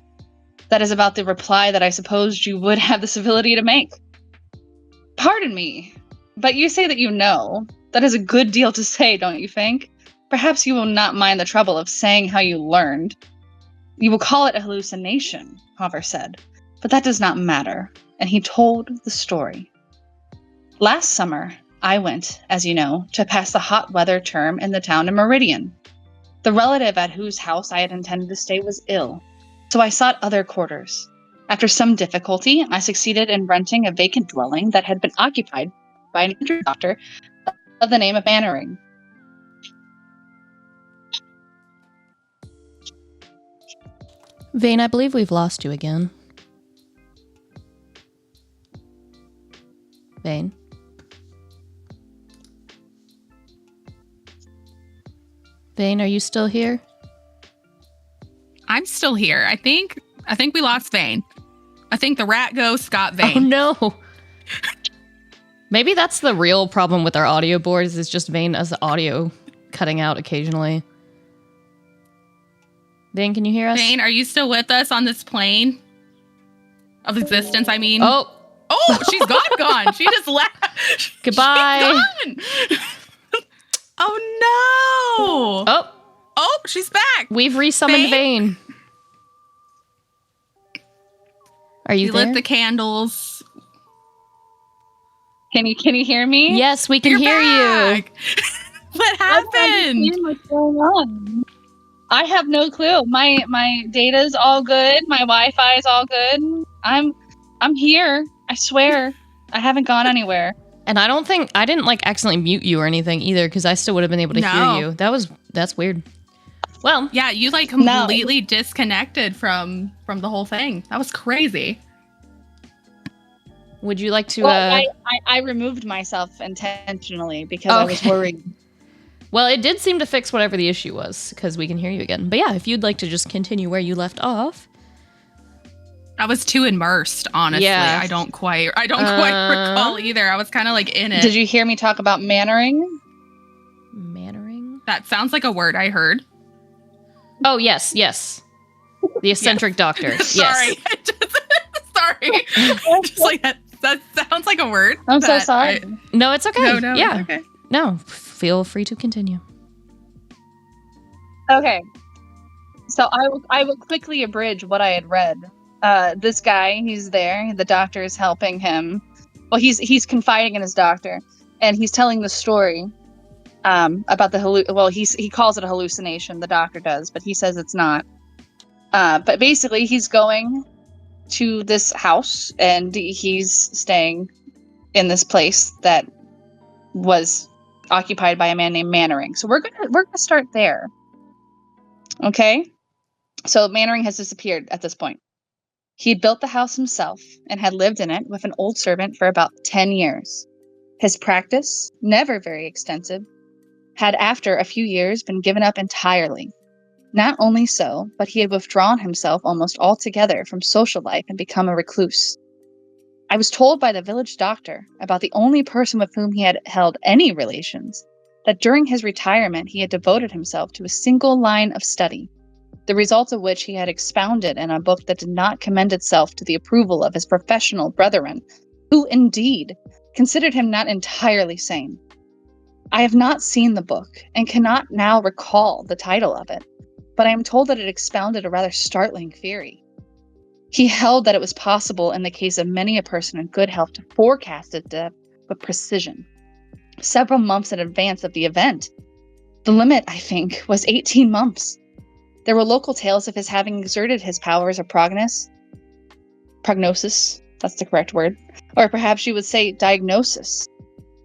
[SPEAKER 3] That is about the reply that I supposed you would have the civility to make. Pardon me, but you say that you know. That is a good deal to say, don't you think? Perhaps you will not mind the trouble of saying how you learned. You will call it a hallucination, Hopper said, but that does not matter, and he told the story. Last summer, I went, as you know, to pass the hot weather term in the town of Meridian. The relative at whose house I had intended to stay was ill, so I sought other quarters. After some difficulty, I succeeded in renting a vacant dwelling that had been occupied by an injured doctor of the name of Mannering.
[SPEAKER 1] Vayne, I believe we've lost you again. Vayne? Vayne, are you still here?
[SPEAKER 2] I'm still here. I think we lost Vayne. I think the rat ghost got Vayne.
[SPEAKER 1] Oh no. Maybe that's the real problem with our audio boards, is just Vayne as the audio cutting out occasionally. Vayne, can you hear us?
[SPEAKER 2] Vayne, are you still with us on this plane of existence? I mean,
[SPEAKER 1] Oh,
[SPEAKER 2] she's gone. She just left.
[SPEAKER 1] goodbye.
[SPEAKER 2] She's gone. Oh no. Oh, she's back.
[SPEAKER 1] We've resummoned Vayne. Are you there?
[SPEAKER 2] Lit the candles.
[SPEAKER 3] Can you hear me?
[SPEAKER 1] Yes, we can
[SPEAKER 2] You're
[SPEAKER 1] hear
[SPEAKER 2] back.
[SPEAKER 1] you.
[SPEAKER 2] What
[SPEAKER 3] I don't
[SPEAKER 2] happened?
[SPEAKER 3] understand what's going on. I have no clue. My data's all good. My Wi-Fi is all good. I'm here. I swear. I haven't gone anywhere.
[SPEAKER 1] And I didn't like accidentally mute you or anything either, because I still would have been able to hear you. That's weird. Well,
[SPEAKER 2] Yeah, you like completely disconnected from the whole thing. That was crazy.
[SPEAKER 1] would you like to?
[SPEAKER 3] Well, I removed myself intentionally because I was worried.
[SPEAKER 1] Well, it did seem to fix whatever the issue was, because we can hear you again. But yeah, if you'd like to just continue where you left off.
[SPEAKER 2] I was too immersed, honestly.
[SPEAKER 1] Yeah.
[SPEAKER 2] I don't quite recall either. I was kind of like in it.
[SPEAKER 3] Did you hear me talk about mannering?
[SPEAKER 1] Mannering?
[SPEAKER 2] That sounds like a word I heard.
[SPEAKER 1] Oh, yes. The eccentric doctor. Yes.
[SPEAKER 2] Sorry. Sorry. Just like that sounds like a word.
[SPEAKER 3] I'm so sorry.
[SPEAKER 1] No, it's okay.
[SPEAKER 2] No,
[SPEAKER 1] yeah.
[SPEAKER 2] it's okay.
[SPEAKER 1] No, feel free to continue.
[SPEAKER 3] Okay. So I will quickly abridge what I had read. This guy, he's there. The doctor is helping him. Well, he's confiding in his doctor, and he's telling the story about the he calls it a hallucination. The doctor does, but he says it's not. But basically, he's going to this house, and he's staying in this place that was occupied by a man named Mannering. So we're gonna start there. Okay. So Mannering has disappeared at this point. He had built the house himself and had lived in it with an old servant for about 10 years. His practice, never very extensive, had after a few years been given up entirely. Not only so, but he had withdrawn himself almost altogether from social life and become a recluse. I was told by the village doctor, about the only person with whom he had held any relations, that during his retirement he had devoted himself to a single line of study, the results of which he had expounded in a book that did not commend itself to the approval of his professional brethren, who, indeed, considered him not entirely sane. I have not seen the book, and cannot now recall the title of it, but I am told that it expounded a rather startling theory. He held that it was possible in the case of many a person in good health to forecast its death with precision, several months in advance of the event. The limit, I think, was 18 months. There were local tales of his having exerted his powers of prognosis, that's the correct word, or perhaps you would say diagnosis.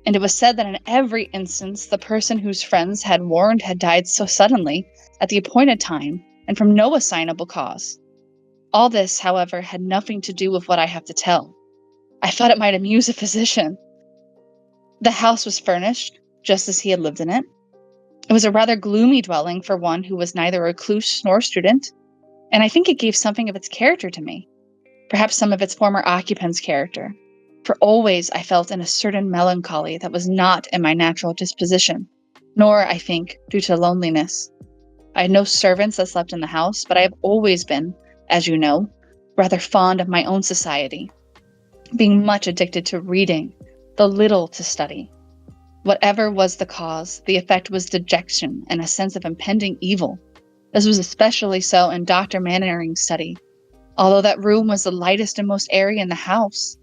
[SPEAKER 3] And it was said that in every instance, the person whose friends had warned had died so suddenly, at the appointed time, and from no assignable cause. All this, however, had nothing to do with what I have to tell. I thought it might amuse a physician. The house was furnished, just as he had lived in it. It was a rather gloomy dwelling for one who was neither a recluse nor student, and I think it gave something of its character to me, perhaps some of its former occupant's character, for always I felt in a certain melancholy that was not in my natural disposition, nor, I think, due to loneliness. I had no servants that slept in the house, but I have always been, as you know, rather fond of my own society, being much addicted to reading, though little to study. Whatever was the cause, the effect was dejection and a sense of impending evil. This was especially so in Dr. Mannering's study, although that room was the lightest and most airy in the house.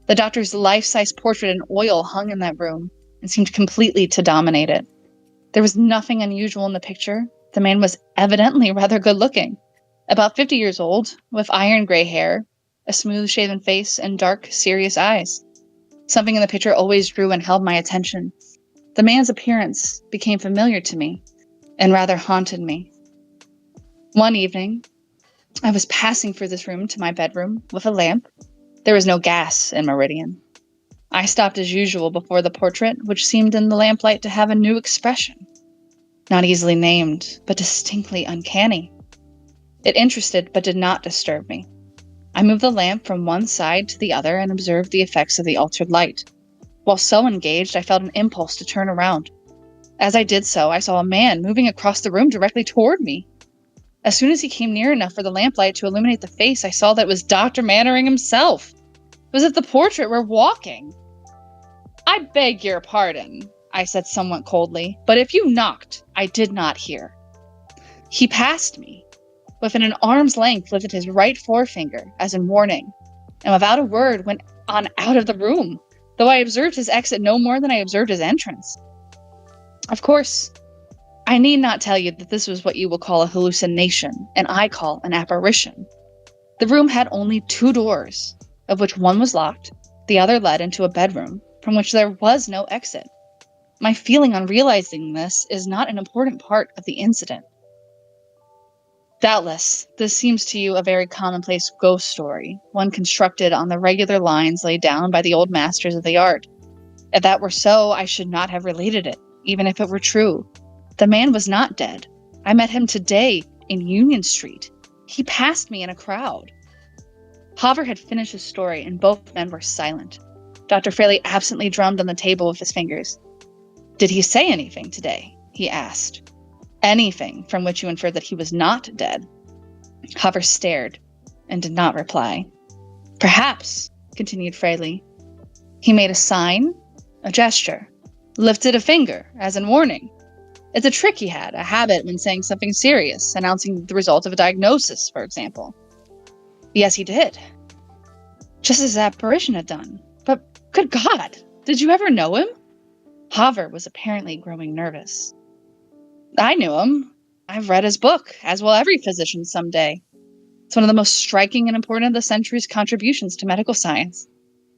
[SPEAKER 3] The doctor's life-size portrait in oil hung in that room and seemed completely to dominate it. There was nothing unusual in the picture. The man was evidently rather good-looking, about 50 years old, with iron gray hair, a smooth-shaven face, and dark, serious eyes. Something in the picture always drew and held my attention. The man's appearance became familiar to me, and rather haunted me. One evening, I was passing through this room to my bedroom with a lamp. There was no gas in Meridian. I stopped as usual before the portrait, which seemed in the lamplight to have a new expression. Not easily named, but distinctly uncanny. It interested but did not disturb me. I moved the lamp from one side to the other and observed the effects of the altered light. While so engaged, I felt an impulse to turn around. As I did so, I saw a man moving across the room directly toward me. As soon as he came near enough for the lamplight to illuminate the face, I saw that it was Dr. Mannering himself. It was as if the portrait were walking. I beg your pardon, I said somewhat coldly, but if you knocked, I did not hear. He passed me. Within an arm's length lifted his right forefinger, as in warning, and without a word went on out of the room, though I observed his exit no more than I observed his entrance. Of course, I need not tell you that this was what you will call a hallucination, and I call an apparition. The room had only 2 doors, of which one was locked, the other led into a bedroom, from which there was no exit. My feeling on realizing this is not an important part of the incident. Doubtless, this seems to you a very commonplace ghost story, one constructed on the regular lines laid down by the old masters of the art. If that were so, I should not have related it, even if it were true. The man was not dead. I met him today in Union Street. He passed me in a crowd. Haver had finished his story, and both men were silent. Dr. Fraley absently drummed on the table with his fingers. Did he say anything today? He asked. Anything from which you inferred that he was not dead? Haver stared and did not reply. Perhaps, continued Fraley. He made a sign, a gesture, lifted a finger, as in warning. It's a trick he had, a habit when saying something serious, announcing the result of a diagnosis, for example. Yes, he did. Just as his apparition had done. But, good God, did you ever know him? Haver was apparently growing nervous. I knew him. I've read his book, as will every physician someday. It's one of the most striking and important of the century's contributions to medical science.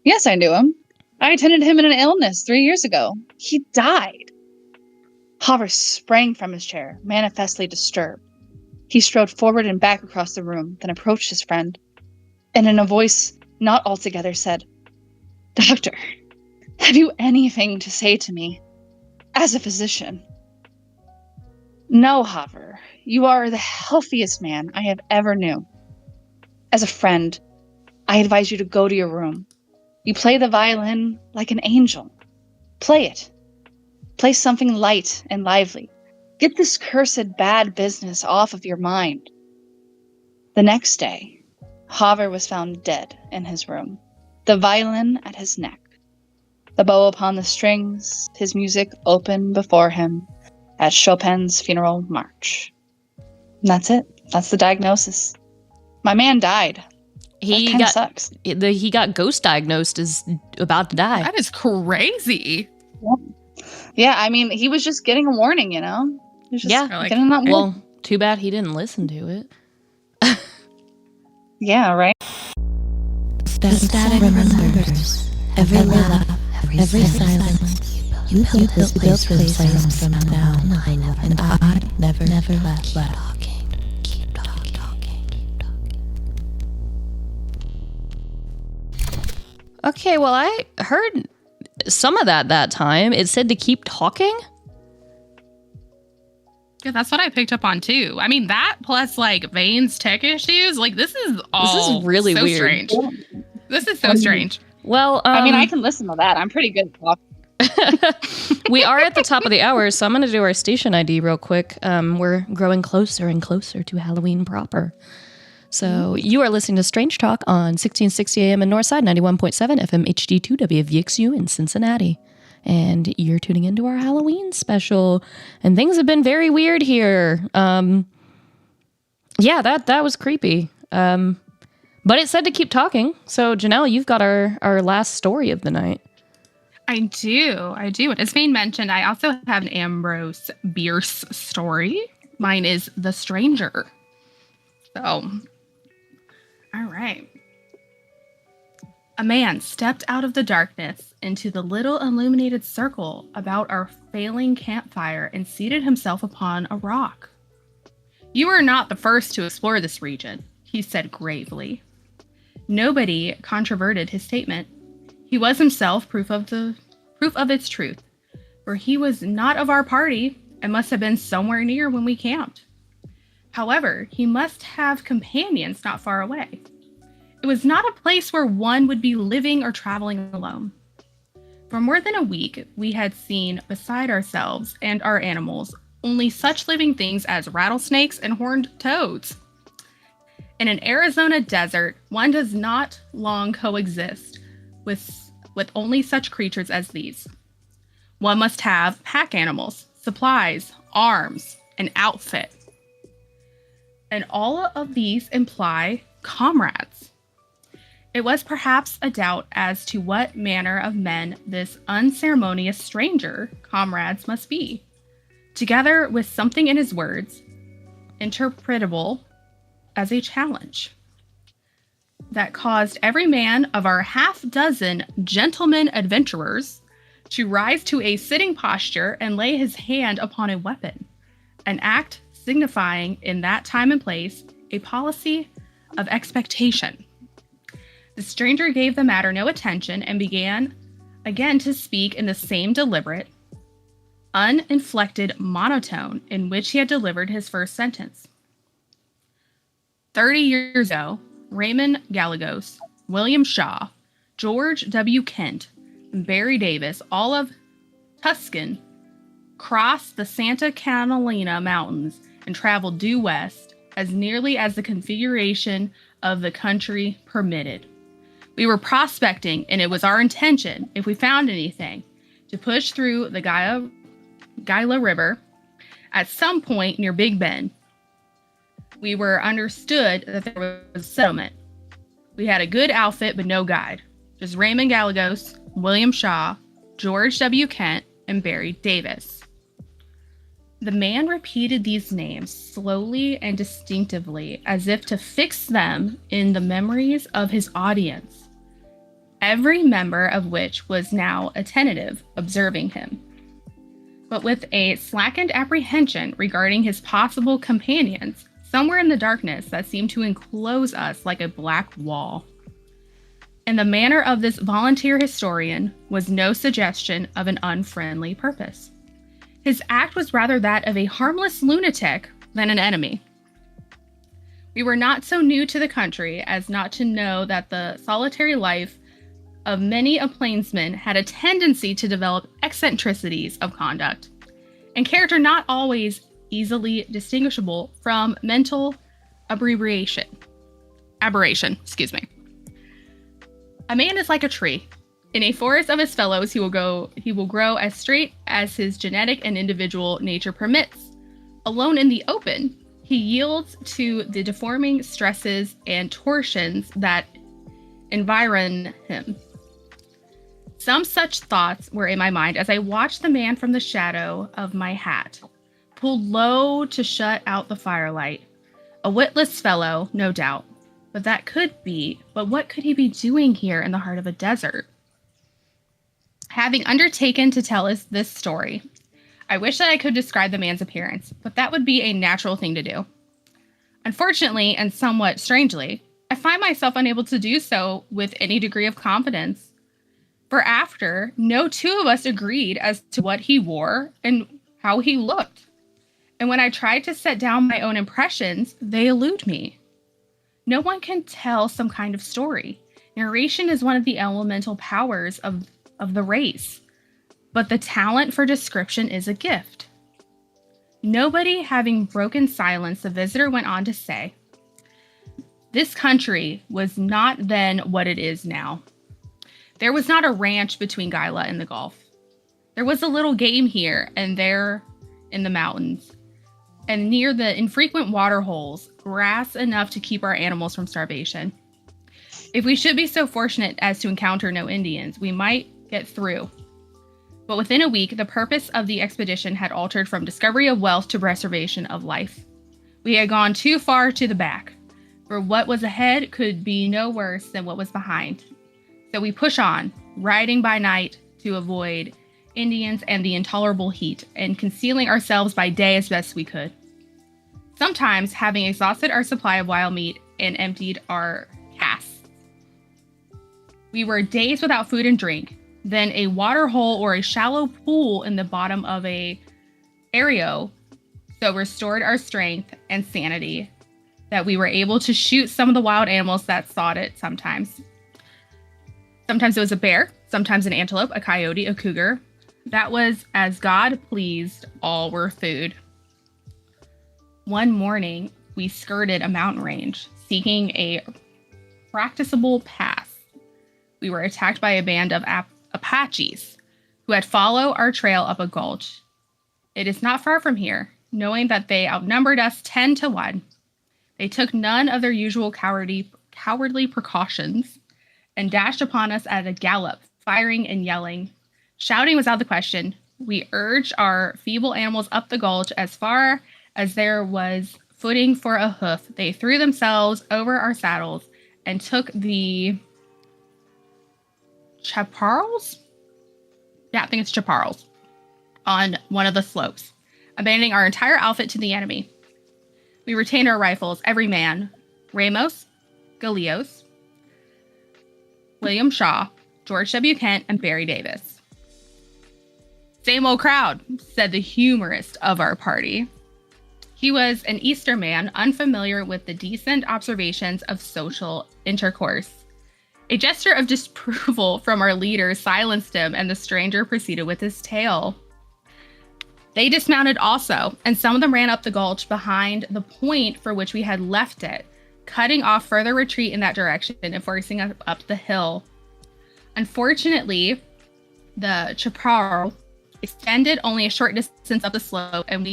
[SPEAKER 3] Yes, I knew him. I attended him in an illness 3 years ago. He died. Haver sprang from his chair, manifestly disturbed. He strode forward and back across the room, then approached his friend, and in a voice not altogether said, Doctor, have you anything to say to me as a physician? No, Haver, you are the healthiest man I have ever knew. As a friend, I advise you to go to your room. You play the violin like an angel. Play it. Play something light and lively. Get this cursed bad business off of your mind. The next day, Haver was found dead in his room, the violin at his neck, the bow upon the strings, his music open before him at Chopin's funeral march. And that's it. That's the diagnosis. My man died. He sucks.
[SPEAKER 1] He got ghost diagnosed as about to die.
[SPEAKER 2] That is crazy.
[SPEAKER 3] Yeah, I mean, he was just getting a warning, you know? He was just getting that warning.
[SPEAKER 1] Well, too bad he didn't listen to it.
[SPEAKER 3] Yeah, right?
[SPEAKER 4] The static remembers every laugh, every silence. You built this place from now, and I never left. Keep talking.
[SPEAKER 1] Okay, well, I heard some of that time. It said to keep talking.
[SPEAKER 2] Yeah, that's what I picked up on too. I mean, that plus like Vayne's tech issues, like this is
[SPEAKER 1] really
[SPEAKER 2] so
[SPEAKER 1] weird.
[SPEAKER 2] Strange. This is so strange.
[SPEAKER 1] Well,
[SPEAKER 3] I mean, I can listen to that. I'm pretty good at talking.
[SPEAKER 1] We are at the top of the hour, so I'm going to do our station ID real quick. We're growing closer and closer to Halloween proper. So you are listening to Strange Talk on 1660 AM in Northside, 91.7 FM HD2 WVXU in Cincinnati. And you're tuning into our Halloween special. And things have been very weird here. Yeah, that was creepy. But it said to keep talking. So Ginelle, you've got our last story of the night.
[SPEAKER 2] I do. As Vayne mentioned, I also have an Ambrose Bierce story. Mine is The Stranger. So, all right. A man stepped out of the darkness into the little illuminated circle about our failing campfire and seated himself upon a rock. You are not the first to explore this region, he said gravely. Nobody controverted his statement. He was himself proof of its truth, for he was not of our party and must have been somewhere near when we camped. However, he must have companions not far away. It was not a place where one would be living or traveling alone. For more than a week, we had seen beside ourselves and our animals only such living things as rattlesnakes and horned toads. In an Arizona desert, one does not long coexist with only such creatures as these. One must have pack animals, supplies, arms, an outfit. And all of these imply comrades. It was perhaps a doubt as to what manner of men this unceremonious stranger comrades must be, together with something in his words, interpretable as a challenge, that caused every man of our half-dozen gentlemen adventurers to rise to a sitting posture and lay his hand upon a weapon, an act signifying in that time and place a policy of expectation. The stranger gave the matter no attention and began again to speak in the same deliberate, uninflected monotone in which he had delivered his first sentence. 30 years ago, Raymond Gallegos, William Shaw, George W. Kent, and Barry Davis, all of Tuscan, crossed the Santa Catalina Mountains and traveled due west as nearly as the configuration of the country permitted. We were prospecting, and it was our intention, if we found anything, to push through the Gila River at some point near Big Bend. We were understood that there was a settlement. We had a good outfit, but no guide. Just Raymond Gallegos, William Shaw, George W. Kent, and Barry Davis. The man repeated these names slowly and distinctively, as if to fix them in the memories of his audience, every member of which was now attentive, observing him, but with a slackened apprehension regarding his possible companions, somewhere in the darkness that seemed to enclose us like a black wall. In the manner of this volunteer historian was no suggestion of an unfriendly purpose. His act was rather that of a harmless lunatic than an enemy. We were not so new to the country as not to know that the solitary life of many a plainsman had a tendency to develop eccentricities of conduct, and character not always easily distinguishable from mental aberration. A man is like a tree. In a forest of his fellows, he will grow as straight as his genetic and individual nature permits. Alone in the open, he yields to the deforming stresses and torsions that environ him. Some such thoughts were in my mind as I watched the man from the shadow of my hat, pulled low to shut out the firelight. A witless fellow, no doubt, but what could he be doing here in the heart of a desert? Having undertaken to tell us this story, I wish that I could describe the man's appearance, but that would be a natural thing to do. Unfortunately, and somewhat strangely, I find myself unable to do so with any degree of confidence. For after, no two of us agreed as to what he wore and how he looked. And when I tried to set down my own impressions, they elude me. No one can tell some kind of story. Narration is one of the elemental powers of the race, but the talent for description is a gift. Nobody having broken silence, the visitor went on to say, "This country was not then what it is now. There was not a ranch between Gila and the Gulf. There was a little game here and there in the mountains, and near the infrequent water holes, grass enough to keep our animals from starvation. If we should be so fortunate as to encounter no Indians, we might get through." But within a week, the purpose of the expedition had altered from discovery of wealth to preservation of life. We had gone too far to the back, for what was ahead could be no worse than what was behind. So we push on, riding by night to avoid Indians and the intolerable heat, and concealing ourselves by day as best we could. Sometimes, having exhausted our supply of wild meat and emptied our casks, we were days without food and drink. Then a water hole or a shallow pool in the bottom of a arroyo so restored our strength and sanity that we were able to shoot some of the wild animals that sought it sometimes. Sometimes it was a bear, sometimes an antelope, a coyote, a cougar. That was as God pleased, all were food. One morning, we skirted a mountain range, seeking a practicable pass. We were attacked by a band of Apaches who had followed our trail up a gulch. It is not far from here. Knowing that they outnumbered us 10-1, they took none of their usual cowardly precautions and dashed upon us at a gallop, firing and yelling. Shouting was out of the question. We urged our feeble animals up the gulch as far as there was footing for a hoof. They threw themselves over our saddles and took the chaparrals? Yeah, I think it's chaparrals on one of the slopes, abandoning our entire outfit to the enemy. We retained our rifles, every man. Ramos, Galeos, William Shaw, George W. Kent, and Barry Davis. Same old crowd, said the humorist of our party. He was an Easter man, unfamiliar with the decent observations of social intercourse. A gesture of disapproval from our leader silenced him, and the stranger proceeded with his tale. They dismounted also, and some of them ran up the gulch behind the point for which we had left it, cutting off further retreat in that direction and forcing us up the hill. Unfortunately, the chaparral extended only a short distance up the slope, and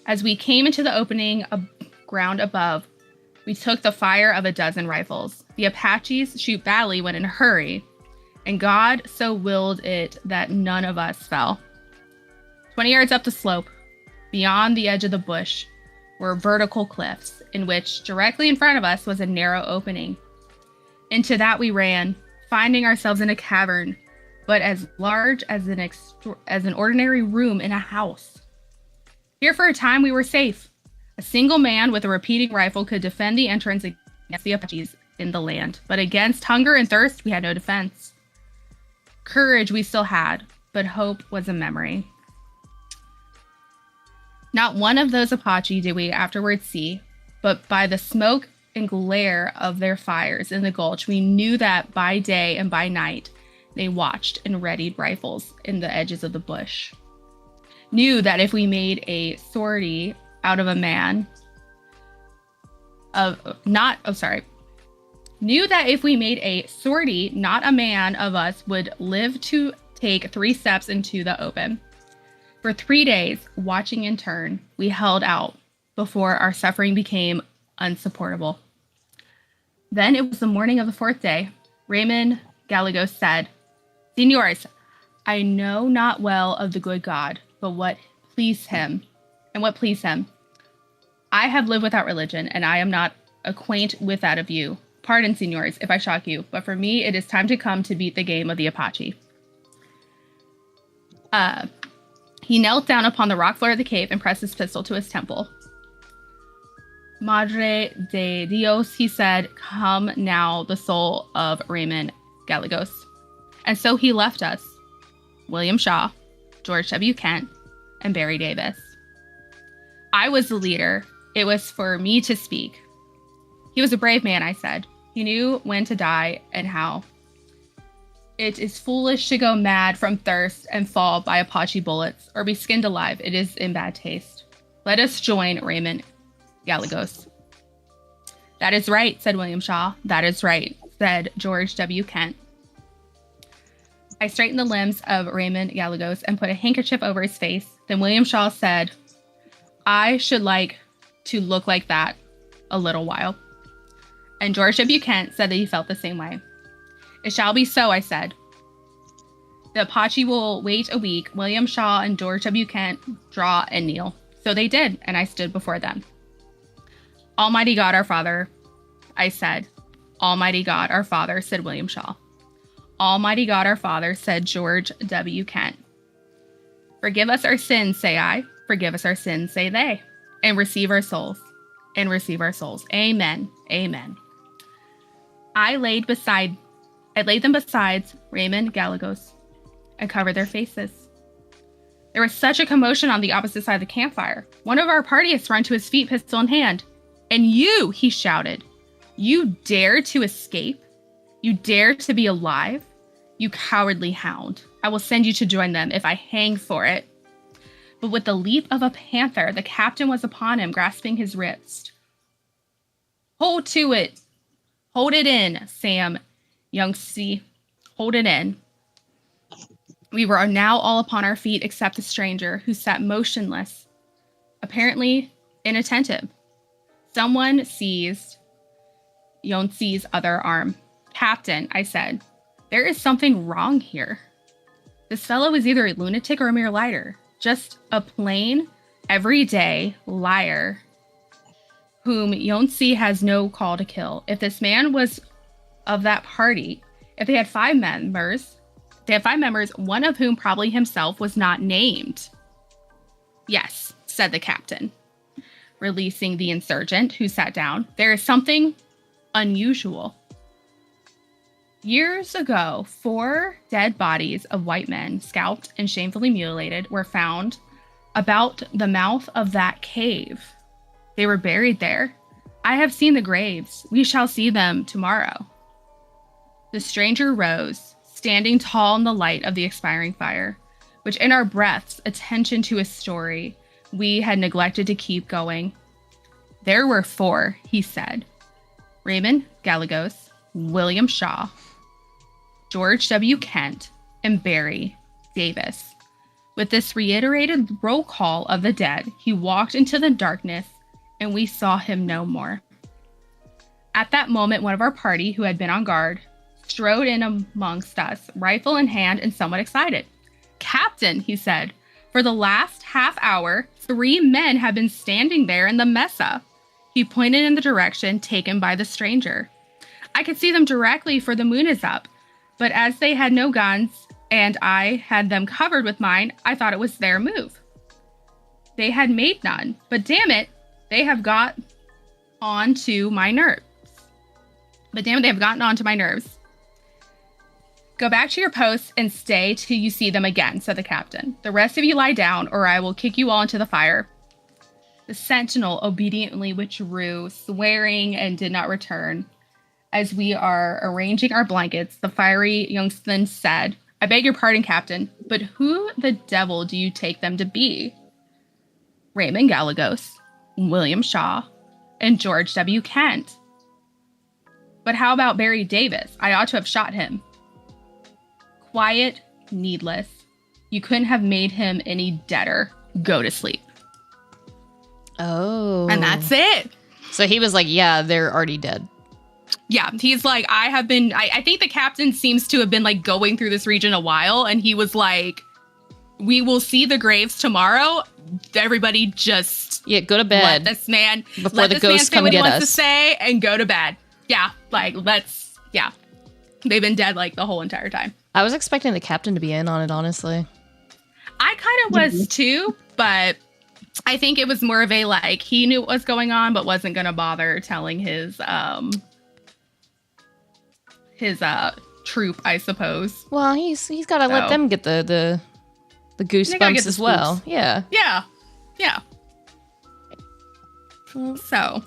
[SPEAKER 2] as we came into the opening of ground above, we took the fire of a dozen rifles. The Apaches shoot badly when in a hurry, and God so willed it that none of us fell. 20 yards up the slope, beyond the edge of the bush, were vertical cliffs, in which directly in front of us was a narrow opening. Into that we ran, finding ourselves in a cavern, but as large as an ordinary room in a house. Here for a time we were safe. A single man with a repeating rifle could defend the entrance against the Apaches in the land, but against hunger and thirst we had no defense. Courage we still had, but hope was a memory. Not one of those Apache did we afterwards see, but by the smoke and glare of their fires in the gulch, we knew that by day and by night, they watched and readied rifles in the edges of the bush. Knew that if we made a sortie out of a man, knew that if we made a sortie, not a man of us would live to take 3 steps into the open. For 3 days, watching in turn, we held out before our suffering became unsupportable. Then it was the morning of the 4th day. Raymond Gallegos said, "Signors, I know not well of the good God, but what pleased him. I have lived without religion, and I am not acquaint with that of you. Pardon, signors, if I shock you, but for me it is time to come to beat the game of the Apache." He knelt down upon the rock floor of the cave and pressed his pistol to his temple. "Madre de Dios," he said, "come now the soul of Raymond Gallegos." And so he left us, William Shaw, George W. Kent, and Barry Davis. I was the leader. It was for me to speak. He was a brave man, I said. He knew when to die and how. It is foolish to go mad from thirst and fall by Apache bullets, or be skinned alive. It is in bad taste. Let us join Raymond Gallegos. "That is right," said William Shaw. "That is right," said George W. Kent. I straightened the limbs of Raymond Gallegos and put a handkerchief over his face. Then William Shaw said, "I should like to look like that a little while." And George W. Kent said that he felt the same way. "It shall be so," I said. "The Apache will wait a week. William Shaw and George W. Kent draw and kneel." So they did, and I stood before them. "Almighty God, our Father," I said. "Almighty God, our Father," said William Shaw. "Almighty God, our Father," said George W. Kent. "Forgive us our sins," say I. "Forgive us our sins," say they. "And receive our souls." And receive our souls. Amen. Amen. I laid them beside Raymond Gallegos and covered their faces. There was such a commotion on the opposite side of the campfire. One of our party had sprung to his feet, pistol in hand. "And you," he shouted, "you dare to escape? You dare to be alive? You cowardly hound. I will send you to join them if I hang for it." But with the leap of a panther, the captain was upon him, grasping his wrist. Hold to it. Hold it in, Sam, youngster. Hold it in. We were now all upon our feet except the stranger, who sat motionless, apparently inattentive. Someone seized Yonsi's other arm. Captain, I said, there is something wrong here. This fellow is either a lunatic or a mere liar. Just a plain, everyday liar whom Yonsi has no call to kill. If this man was of that party, if they had 5 members, one of whom probably himself was not named. Yes, said the captain, releasing the insurgent, who sat down. There is something unusual. Years ago, 4 dead bodies of white men, scalped and shamefully mutilated, were found about the mouth of that cave. They were buried there. I have seen the graves. We shall see them tomorrow. The stranger rose, standing tall in the light of the expiring fire, which in our breaths, attention to his story, we had neglected to keep going. There were 4, he said. Raymond Gallegos, William Shaw, George W. Kent, and Barry Davis. With this reiterated roll call of the dead, he walked into the darkness, and we saw him no more. At that moment, one of our party, who had been on guard, strode in amongst us, rifle in hand and somewhat excited. Captain, he said, for the last half hour, 3 men have been standing there in the mesa. He pointed in the direction taken by the stranger. I could see them directly, for the moon is up. But as they had no guns, and I had them covered with mine, I thought it was their move. They had made none, but damn it, they have got on to my nerves. Go back to your posts and stay till you see them again, said the captain. The rest of you lie down, or I will kick you all into the fire. The sentinel obediently withdrew, swearing, and did not return. As we are arranging our blankets, the fiery youngster said, I beg your pardon, Captain, but who the devil do you take them to be? Raymond Gallegos, William Shaw, and George W. Kent. But how about Barry Davis? I ought to have shot him. Quiet, needless. You couldn't have made him any deader. Go to sleep.
[SPEAKER 1] Oh.
[SPEAKER 2] And that's it.
[SPEAKER 1] So he was like, yeah, they're already dead.
[SPEAKER 2] Yeah, he's like, I think the captain seems to have been like going through this region a while, and he was like, we will see the graves tomorrow. Everybody just
[SPEAKER 1] go to bed.
[SPEAKER 2] Let this man
[SPEAKER 1] before the ghosts come get us.
[SPEAKER 2] Wants to say and go to bed. Yeah, they've been dead like the whole entire time.
[SPEAKER 1] I was expecting the captain to be in on it, honestly.
[SPEAKER 2] I kind of was too, but I think it was more of a like he knew what was going on, but wasn't gonna bother telling his troop, I suppose.
[SPEAKER 1] Well, he's got to let them get the goosebumps as well. Yeah. So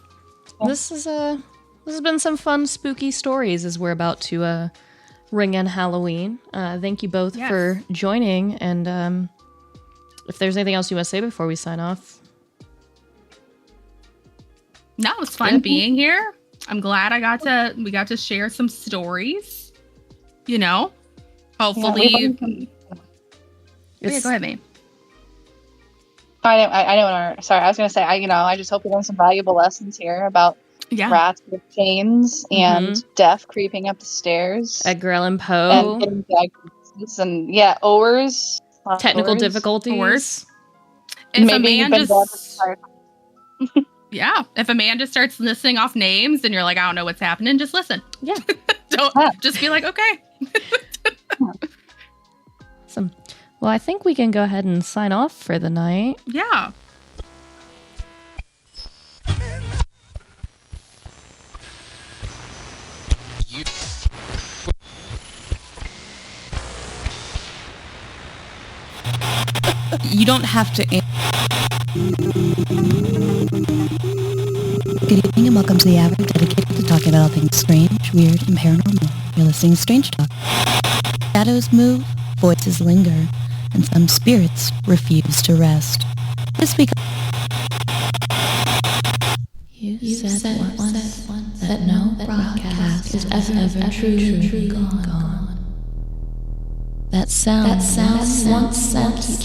[SPEAKER 1] this has been some fun spooky stories as we're about to ring in Halloween. Thank you both for joining, and if there's anything else you want to say before we sign off.
[SPEAKER 2] No, it was fun being here. I'm glad we got to share some stories. You know, hopefully. Yeah, go ahead, Vayne.
[SPEAKER 3] Sorry, I was going to say, I just hope we learned some valuable lessons here about rats with chains and death creeping up the stairs.
[SPEAKER 1] Edgar Allan Poe.
[SPEAKER 3] And getting diagnoses and owers.
[SPEAKER 1] Technical difficulties.
[SPEAKER 2] If a man just... if a man just starts listing off names and you're like, I don't know what's happening, just listen.
[SPEAKER 1] Yeah.
[SPEAKER 2] Just be like, okay.
[SPEAKER 1] Awesome. Well, I think we can go ahead and sign off for the night.
[SPEAKER 2] Yeah.
[SPEAKER 5] You don't have to...
[SPEAKER 1] Good evening and welcome to the Hour dedicated to talking about all things strange, weird, and paranormal. You're listening to Strange Talk. Shadows move, voices linger,
[SPEAKER 5] and some spirits refuse to rest. This week,
[SPEAKER 4] You said once that no broadcast is ever truly gone.
[SPEAKER 1] That sound once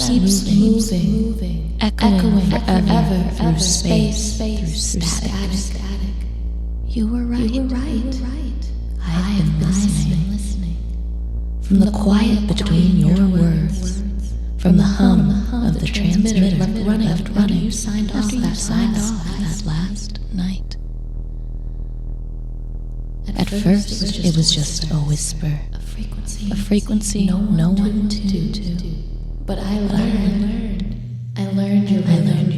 [SPEAKER 1] keeps moving, echoing forever through space, through static.
[SPEAKER 4] You were right.
[SPEAKER 1] I've been listening. From the quiet between your words, from the hum of the transmitter left running,
[SPEAKER 4] You signed off
[SPEAKER 1] that last night. At first, it was just a whisper, a frequency no one tuned to.
[SPEAKER 4] But I learned
[SPEAKER 1] your rhythm,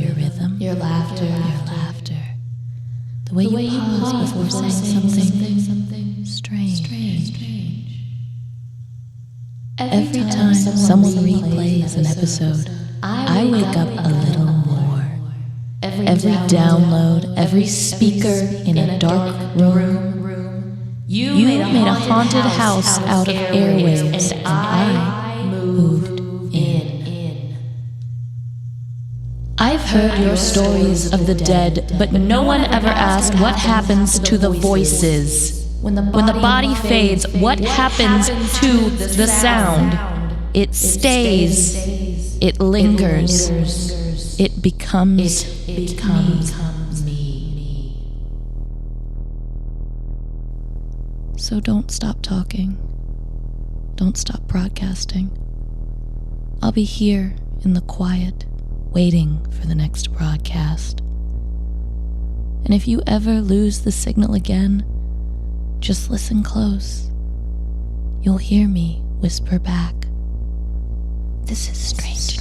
[SPEAKER 4] your laughter,
[SPEAKER 1] the way you pause before saying something strange. Every time someone replays an episode, I wake up a little more. Every download, every speaker in a dark room. You made a haunted house out of airwaves, and I moved in. I've heard your stories of the dead, but no one ever asked what happens to the voices. When the body fades, what happens to the sound? It stays. It lingers. It becomes me. So don't stop talking. Don't stop broadcasting. I'll be here in the quiet, waiting for the next broadcast. And if you ever lose the signal again, just listen close. You'll hear me whisper back. This is strange.